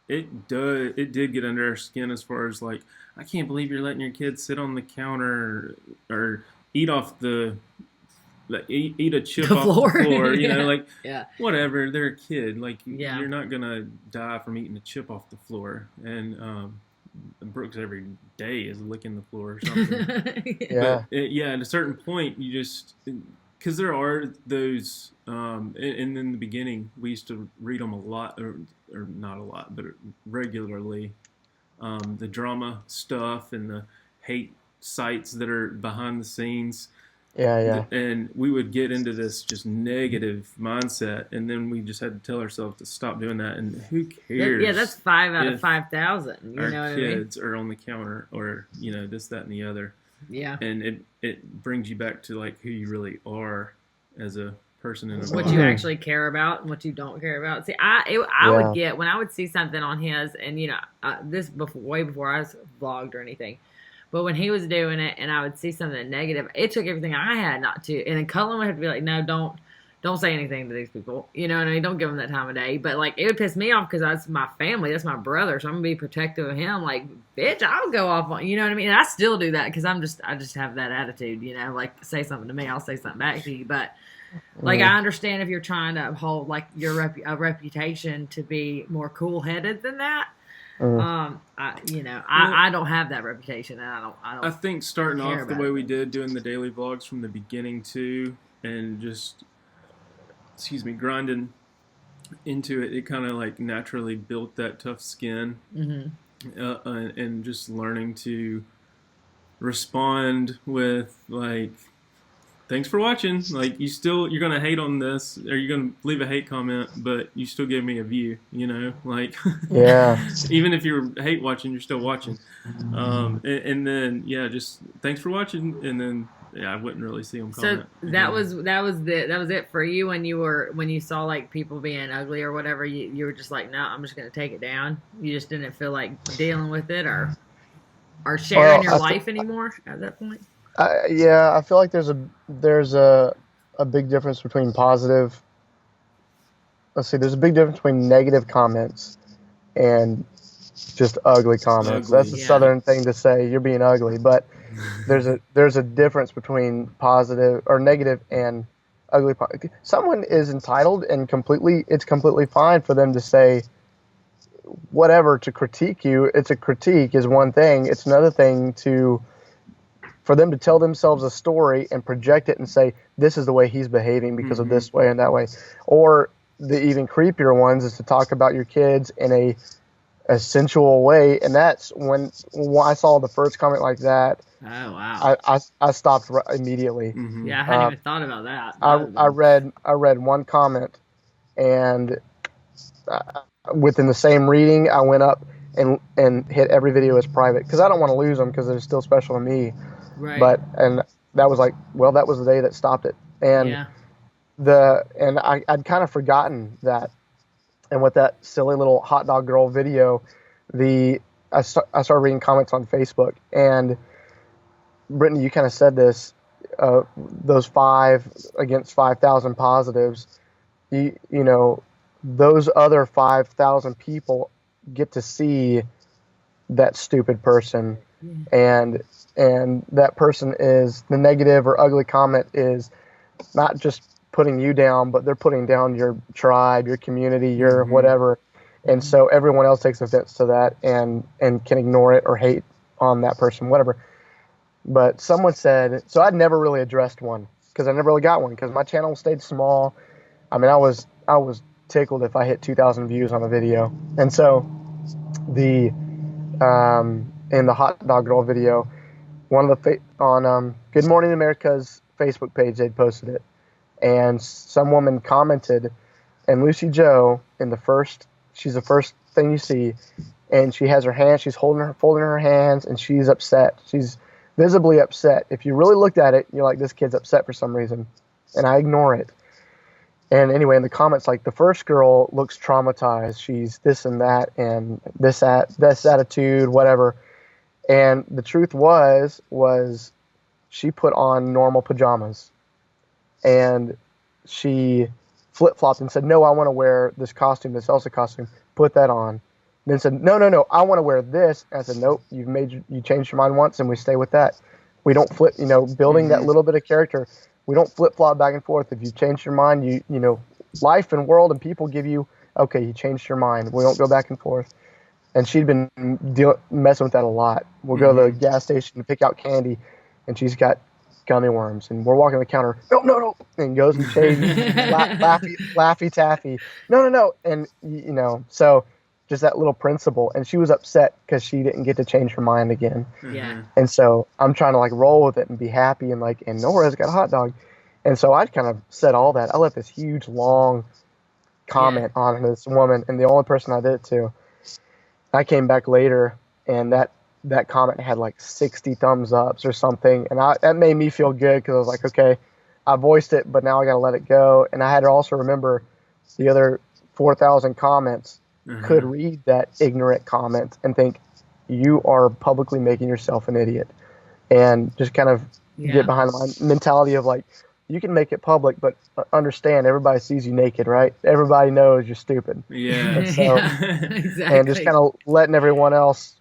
it did get under our skin as far as like, I can't believe you're letting your kids sit on the counter or eat off like eat a chip The off floor. the floor, Yeah. like yeah, whatever. They're a kid. Like Yeah. you're not gonna die from eating a chip off the floor. And Brooks every day is licking the floor or something. Yeah. But yeah, at a certain point, you just because there are those, and in the beginning, we used to read them a lot, or not a lot, but regularly. the drama stuff and the hate sites that are behind the scenes. Yeah. And we would get into this just negative mindset, and then we just had to tell ourselves to stop doing that. And who cares? Yeah, that's 5 out of 5,000. You know what I mean? Our kids are on the counter, or this, that, and the other. Yeah. And it brings you back to like who you really are as a person in a what you actually care about and what you don't care about. See, I would get when I would see something on his, and this way before I was vlogged or anything. But when he was doing it and I would see something negative, it took everything I had not to. And then Cullen would have to be like, no, don't say anything to these people. You know what I mean? Don't give them that time of day. But like, it would piss me off because that's my family. That's my brother. So I'm going to be protective of him. Like, bitch, I'll go off on, you know what I mean? And I still do that because I just have that attitude, like say something to me, I'll say something back to you. But like, I understand if you're trying to hold like your reputation to be more cool headed than that. I don't have that reputation, and I don't. I think starting off the way we did, doing the daily vlogs from the beginning too, and just, grinding into it, it kind of like naturally built that tough skin, and just learning to respond with like, thanks for watching. Like, you're gonna hate on this, or you're gonna leave a hate comment, but you still gave me a view. Like, yeah. Even if you're hate watching, you're still watching. And then just thanks for watching, and then I wouldn't really see them comment. So that was it for you when you saw like people being ugly or whatever. You were just like, no, I'm just gonna take it down. You just didn't feel like dealing with it or sharing your life anymore at that point. I feel like there's a big difference between positive. Let's see, there's a big difference between negative comments and just ugly comments. That's a Southern thing to say. You're being ugly, but there's a difference between positive or negative and ugly. Someone is entitled and it's completely fine for them to say whatever, to critique you. It's a critique is one thing. It's another thing for them to tell themselves a story and project it and say, this is the way he's behaving because of this way and that way. Or the even creepier ones is to talk about your kids in a sensual way. And that's when I saw the first comment like that. Oh, wow. I stopped immediately. Yeah, I hadn't even thought about that. I read one comment, and within the same reading, I went up and hit every video as private because I don't want to lose them because they're still special to me. Right. But that was like, well, that was the day that stopped it, and I'd kind of forgotten that, and with that silly little hot dog girl video, I started reading comments on Facebook, and Britany, you kind of said this, those 5 against 5,000 positives, those other 5,000 people get to see that stupid person. And that person is the negative or ugly comment is not just putting you down, but they're putting down your tribe, your community, your whatever. And so everyone else takes offense to that and can ignore it or hate on that person, whatever. But someone said, so I'd never really addressed one because I never really got one because my channel stayed small. I mean, I was tickled if I hit 2,000 views on a video. And so in the hot dog girl video, one of the on Good Morning America's Facebook page, they'd posted it, and some woman commented, and Lucy Joe she's the first thing you see, and she has her hands, she's folding her hands, and she's upset. She's visibly upset. If you really looked at it, you're like, this kid's upset for some reason, and I ignore it. And anyway, in the comments, like, the first girl looks traumatized. She's this and that, and this attitude, whatever. And the truth was she put on normal pajamas, and she flip-flopped and said, no, I want to wear this costume, this Elsa costume, put that on. Then said, no, I want to wear this. And I said, nope, you changed your mind once, and we stay with that. We don't flip, building that little bit of character. We don't flip-flop back and forth. If you change your mind, life and world and people give you, okay, you changed your mind. We don't go back and forth. And she'd been messing with that a lot. We'll go to the gas station to pick out candy, and she's got gummy worms. And we're walking to the counter, no, and goes and shaves, laffy taffy. No. And, so just that little principle, and she was upset because she didn't get to change her mind again. Yeah. And so I'm trying to like roll with it and be happy, and like, and Nora's got a hot dog. And so I kind of said all that. I left this huge long comment on this woman, and the only person I did it to, I came back later, and that comment had like 60 thumbs ups or something, and that made me feel good because I was like, okay, I voiced it, but now I got to let it go. And I had to also remember the other 4,000 comments could read that ignorant comment and think you are publicly making yourself an idiot, and just kind of get behind my mentality of like, you can make it public, but understand everybody sees you naked, right? Everybody knows you're stupid. Yeah. And so, Exactly. and just kind of letting everyone else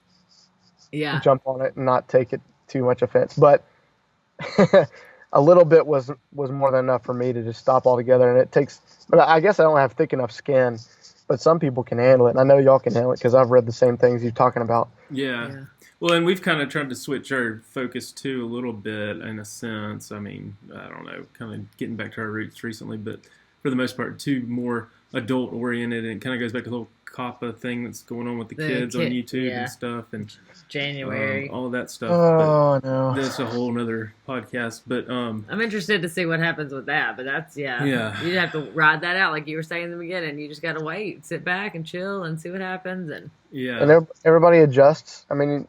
jump on it and not take it too much offense. But a little bit was more than enough for me to just stop altogether. And it takes, but I guess I don't have thick enough skin, but some people can handle it. And I know y'all can handle it because I've read the same things you're talking about. Yeah. Well, and we've kind of tried to switch our focus too a little bit in a sense. I mean, I don't know, kind of getting back to our roots recently, but for the most part, too more adult oriented, and it kind of goes back to the whole COPPA thing that's going on with the kids on YouTube and stuff, and January, all that stuff. Oh no, that's a whole nother podcast. But I'm interested to see what happens with that. But that's you have to ride that out, like you were saying in the beginning. You just got to wait, sit back, and chill, and see what happens. And and everybody adjusts. I mean,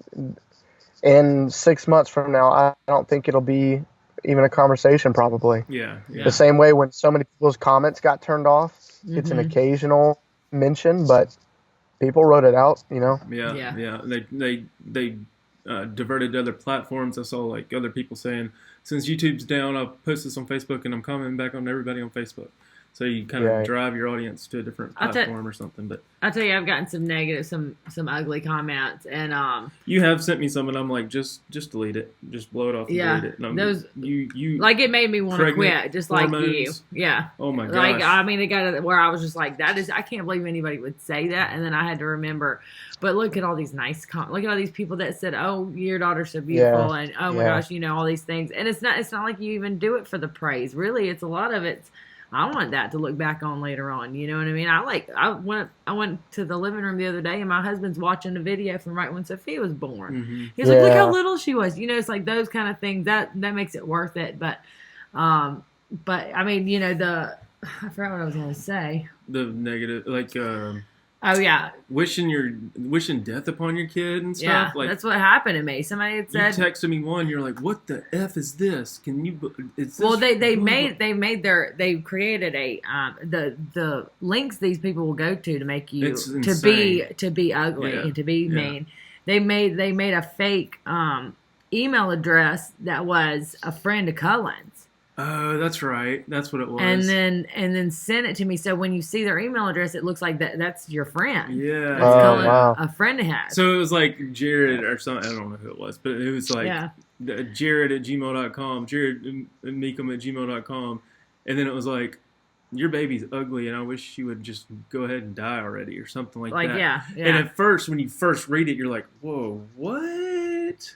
in 6 months from now, I don't think it'll be even a conversation. Probably. Yeah. The same way when so many people's comments got turned off, it's an occasional mention, but people wrote it out, you know. Yeah. They diverted to other platforms. I saw like other people saying, since YouTube's down, I'll post this on Facebook, and I'm commenting back on everybody on Facebook. So you kind of drive your audience to a different platform or something. But I'll tell you, I've gotten some negative, some ugly comments, and you have sent me some, and I'm like, just delete it, just blow it off. And delete it. And those you like it made me want to quit, just hormones. Like you, Oh my gosh! Like I mean, it got where I was just like, I can't believe anybody would say that, and then I had to remember. But look at all these nice look at all these people that said, "Oh, your daughter's so beautiful," and "Oh my gosh, you know all these things." And it's not like you even do it for the praise. Really, it's a lot of it's. I want that to look back on later on. You know what I mean? I went to the living room the other day, and my husband's watching a video from right when Sophia was born. He's like, look how little she was. You know, it's like those kind of things that makes it worth it. But I mean, you know, I forgot what I was going to say. The negative, like. Oh yeah, wishing death upon your kid and stuff. Yeah, like, that's what happened to me. Somebody had said, you texted me one. You're like, "What the f is this? Can you?" It's well, they created a the links these people will go to make you to be ugly and to be mean. They made a fake email address that was a friend of Cullen's. Oh, that's right. That's what it was. And then sent it to me. So when you see their email address, it looks like that's your friend. Yeah. That's Cullen, a friend has. So it was like Jared or something. I don't know who it was, but it was like Jared at gmail.com, Jared and Meekum at gmail.com. And then it was like, your baby's ugly, and I wish you would just go ahead and die already or something like that. Yeah. And at first, when you first read it, you're like, whoa, what?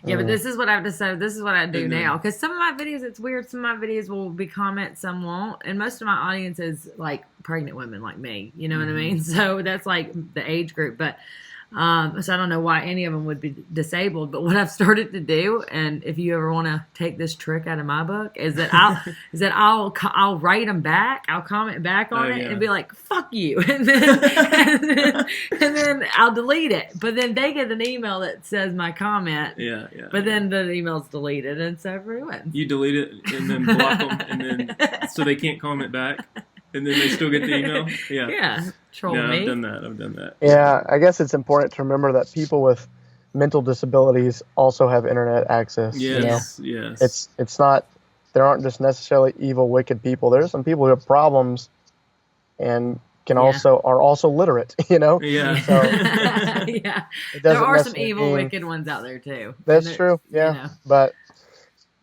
Yeah, but this is what I have to say. This is what I do now. Because some of my videos, it's weird. Some of my videos will be comments, some won't. And most of my audience is like pregnant women like me. You know what I mean? So that's like the age group. But so I don't know why any of them would be disabled. But what I've started to do, and if you ever want to take this trick out of my book, is that I'll write them back. I'll comment back on it and be like, "Fuck you," and then I'll delete it. But then they get an email that says my comment. Yeah. But then the email's deleted, and so it ruins. You delete it and then block them, and then so they can't comment back. And then they still get the email? Yeah. Troll me. I've done that. Yeah, I guess it's important to remember that people with mental disabilities also have internet access. Yes, you know? yes. It's not, there aren't just necessarily evil, wicked people. There's some people who have problems and are also literate, you know? Yeah. So there are some evil, wicked ones out there too. That's true, yeah. You know. But,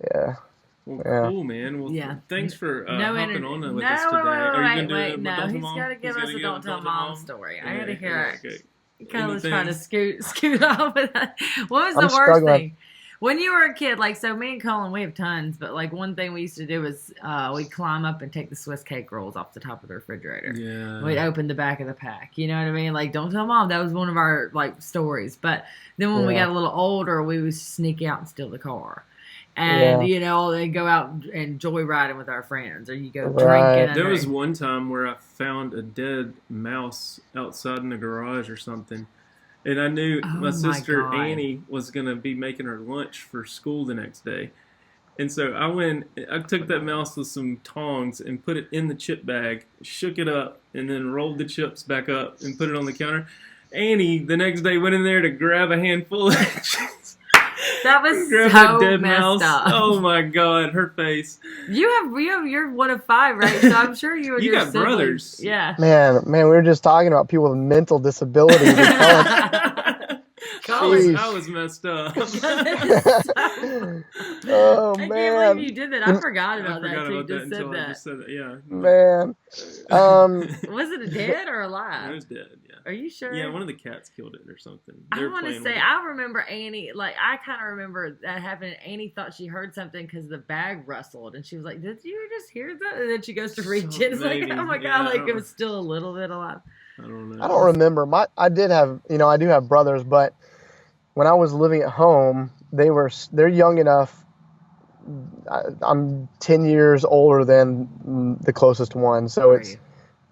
yeah. Well, cool, man. Well, thanks for hopping on with us today. Wait. No, he's got to give us a Don't Tell Mom story. I got to hear it. Kyle's trying to scoot off with that. What was the worst thing? When you were a kid, like, so me and Cullen, we have tons, but like one thing we used to do was we'd climb up and take the Swiss cake rolls off the top of the refrigerator. Yeah. We'd open the back of the pack. You know what I mean? Like, don't tell mom. That was one of our like stories. But then when we got a little older, we would sneak out and steal the car. And, you know, they go out and joyriding with our friends, or you go drinking. There was one time where I found a dead mouse outside in the garage or something. And I knew my sister Annie was going to be making her lunch for school the next day. And so I took that mouse with some tongs and put it in the chip bag, shook it up, and then rolled the chips back up and put it on the counter. Annie, the next day, went in there to grab a handful of chips. That was so dead messed mouse. up. Oh my God, her face. You're one of 5, right? So I'm sure you and your got siblings. brothers. Yeah. Man, we were just talking about people with mental disabilities. I was messed up. Oh I man! can't believe you did that. I forgot about that. I Just said that. Yeah. Man, Was it dead or alive? It was dead. Yeah. Are you sure? Yeah, one of the cats killed it or something. I want to say I remember Annie. Like I kind of remember that happening. Annie thought she heard something because the bag rustled, and she was like, "Did you just hear that?" And then she goes to reach it. It's like, oh my God! Like it was still a little bit alive. I don't know. I don't remember. I do have brothers, but when I was living at home, they're young enough. I'm 10 years older than the closest one, so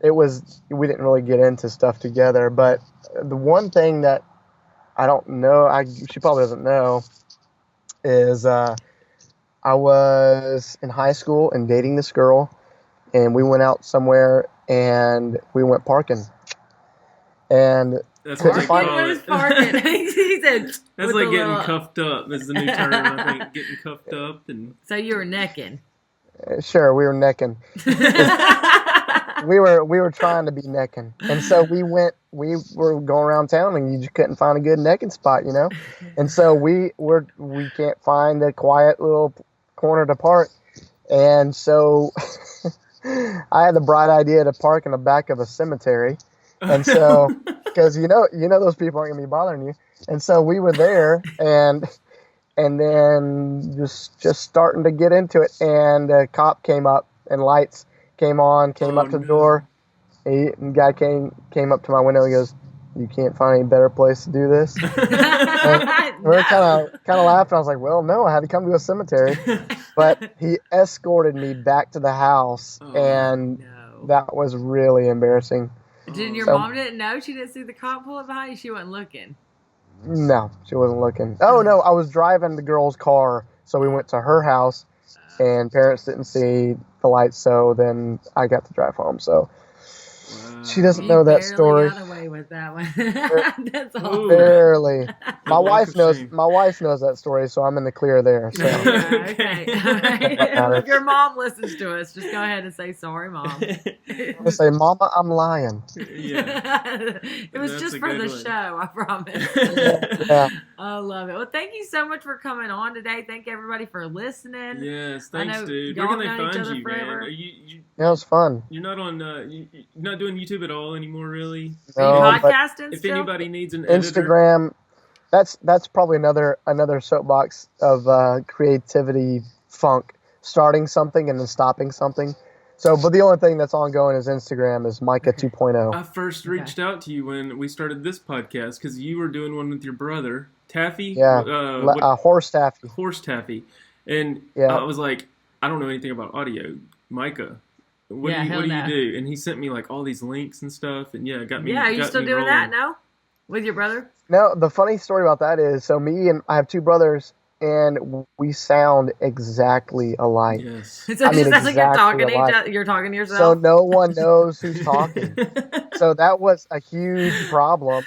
we didn't really get into stuff together. But the one thing that I don't know, she probably doesn't know, is I was in high school and dating this girl, and we went out somewhere and we went parking. And that's what they call it. Parking. He said, that's like getting cuffed up. Is the new term, I think. Getting cuffed up and. So you were necking. Sure, we were necking. we were trying to be necking, and so we were going around town, and you just couldn't find a good necking spot, you know. And so we can't find a quiet little corner to park, and so I had the bright idea to park in the back of a cemetery. And so, because you know those people aren't gonna be bothering you, and so we were there, and then just starting to get into it, and a cop came up, and lights came on, up to the door. The guy came up to my window. He goes, "You can't find any better place to do this?" And we were kind of laughing. I was like, "Well, no, I had to come to a cemetery," but he escorted me back to the house, and that was really embarrassing. Did your mom didn't know? She didn't see the cop pull up behind you? She wasn't looking? No, she wasn't looking. Oh, no, I was driving the girl's car, so we went to her house, and parents didn't see the lights, so then I got to drive home, so she doesn't know that story. You got away with that one. That's all. Barely. My wife knows that story, so I'm in the clear there. So. Okay. All right. If your mom listens to us, just go ahead and say sorry, Mom. I'll say, Mama, I'm lying. Yeah. It was just for the show, I promise. Yeah. I love it. Well, thank you so much for coming on today. Thank everybody for listening. Yes, thanks, dude. Where can they find you, man? Are you it was fun. You're not on. You're not doing YouTube at all anymore, really. No, are you podcasting? If anybody needs an Instagram, that's probably another soapbox of creativity funk. Starting something and then stopping something. So, but the only thing that's ongoing is Instagram is Micah 2.0. I first reached out to you when we started this podcast because you were doing one with your brother, Taffy. Yeah, Horse Taffy. Horse Taffy. And I was like, I don't know anything about audio. Micah, what do you do? And he sent me like all these links and stuff, and got me. Yeah, are you still doing that now with your brother? No, the funny story about that is, so I have 2 brothers, and we sound exactly alike. Yes. So I mean, exactly you're talking to yourself. So no one knows who's talking. So that was a huge problem,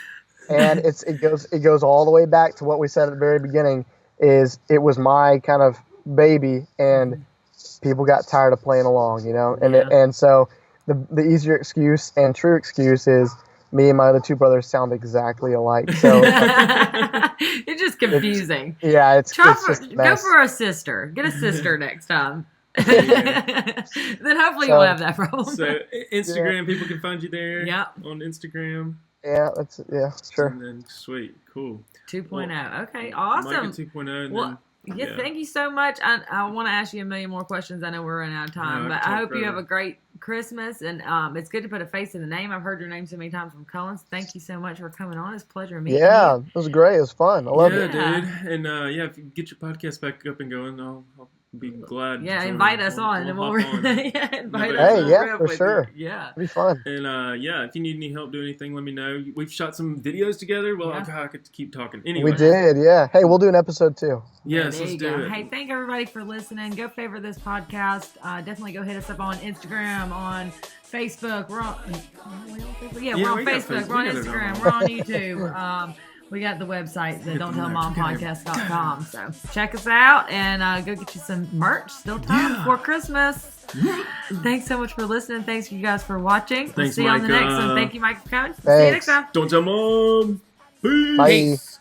and it goes all the way back to what we said at the very beginning. Is it was my kind of baby, and people got tired of playing along, you know, and so the easier excuse and true excuse is me and my other 2 brothers sound exactly alike. So it's just confusing. It's just a mess. Go for a sister. Get a sister next time. Then hopefully you won't have that problem. So Instagram, people can find you there. Yeah. On Instagram. Yeah, sure. And then sweet, cool. 2.0. Okay, awesome. Micah 2.0. And then Yeah, thank you so much. I want to ask you a million more questions. I know we're running out of time, but I hope you have a great Christmas. And it's good to put a face in the name. I've heard your name so many times from Cullen. Thank you so much for coming on. It's a pleasure meeting you. Yeah, it was great. It was fun. I love it. Yeah, dude. And if you get your podcast back up and going, I'll be glad. Yeah, invite us on, and we'll invite us. Hey, yeah, for sure. You. Yeah, it'll be fun. And if you need any help doing anything, let me know. We've shot some videos together. Well, I could keep talking. Anyway, we did. Yeah. Hey, we'll do an episode too. Yes, let's do it. Hey, thank everybody for listening. Go favorite this podcast. Definitely go hit us up on Instagram, on Facebook. We're on Facebook. Yeah, we're on Facebook. We're on Instagram. We're on YouTube. We got the website, the don'ttellmompodcast.com. So check us out and go get you some merch. Still time before Christmas. Thanks so much for listening. Thanks you guys for watching. Thanks, we'll see you on the next one. Thank you, Mike, for coming. See you next time. Don't tell mom. Peace. Bye.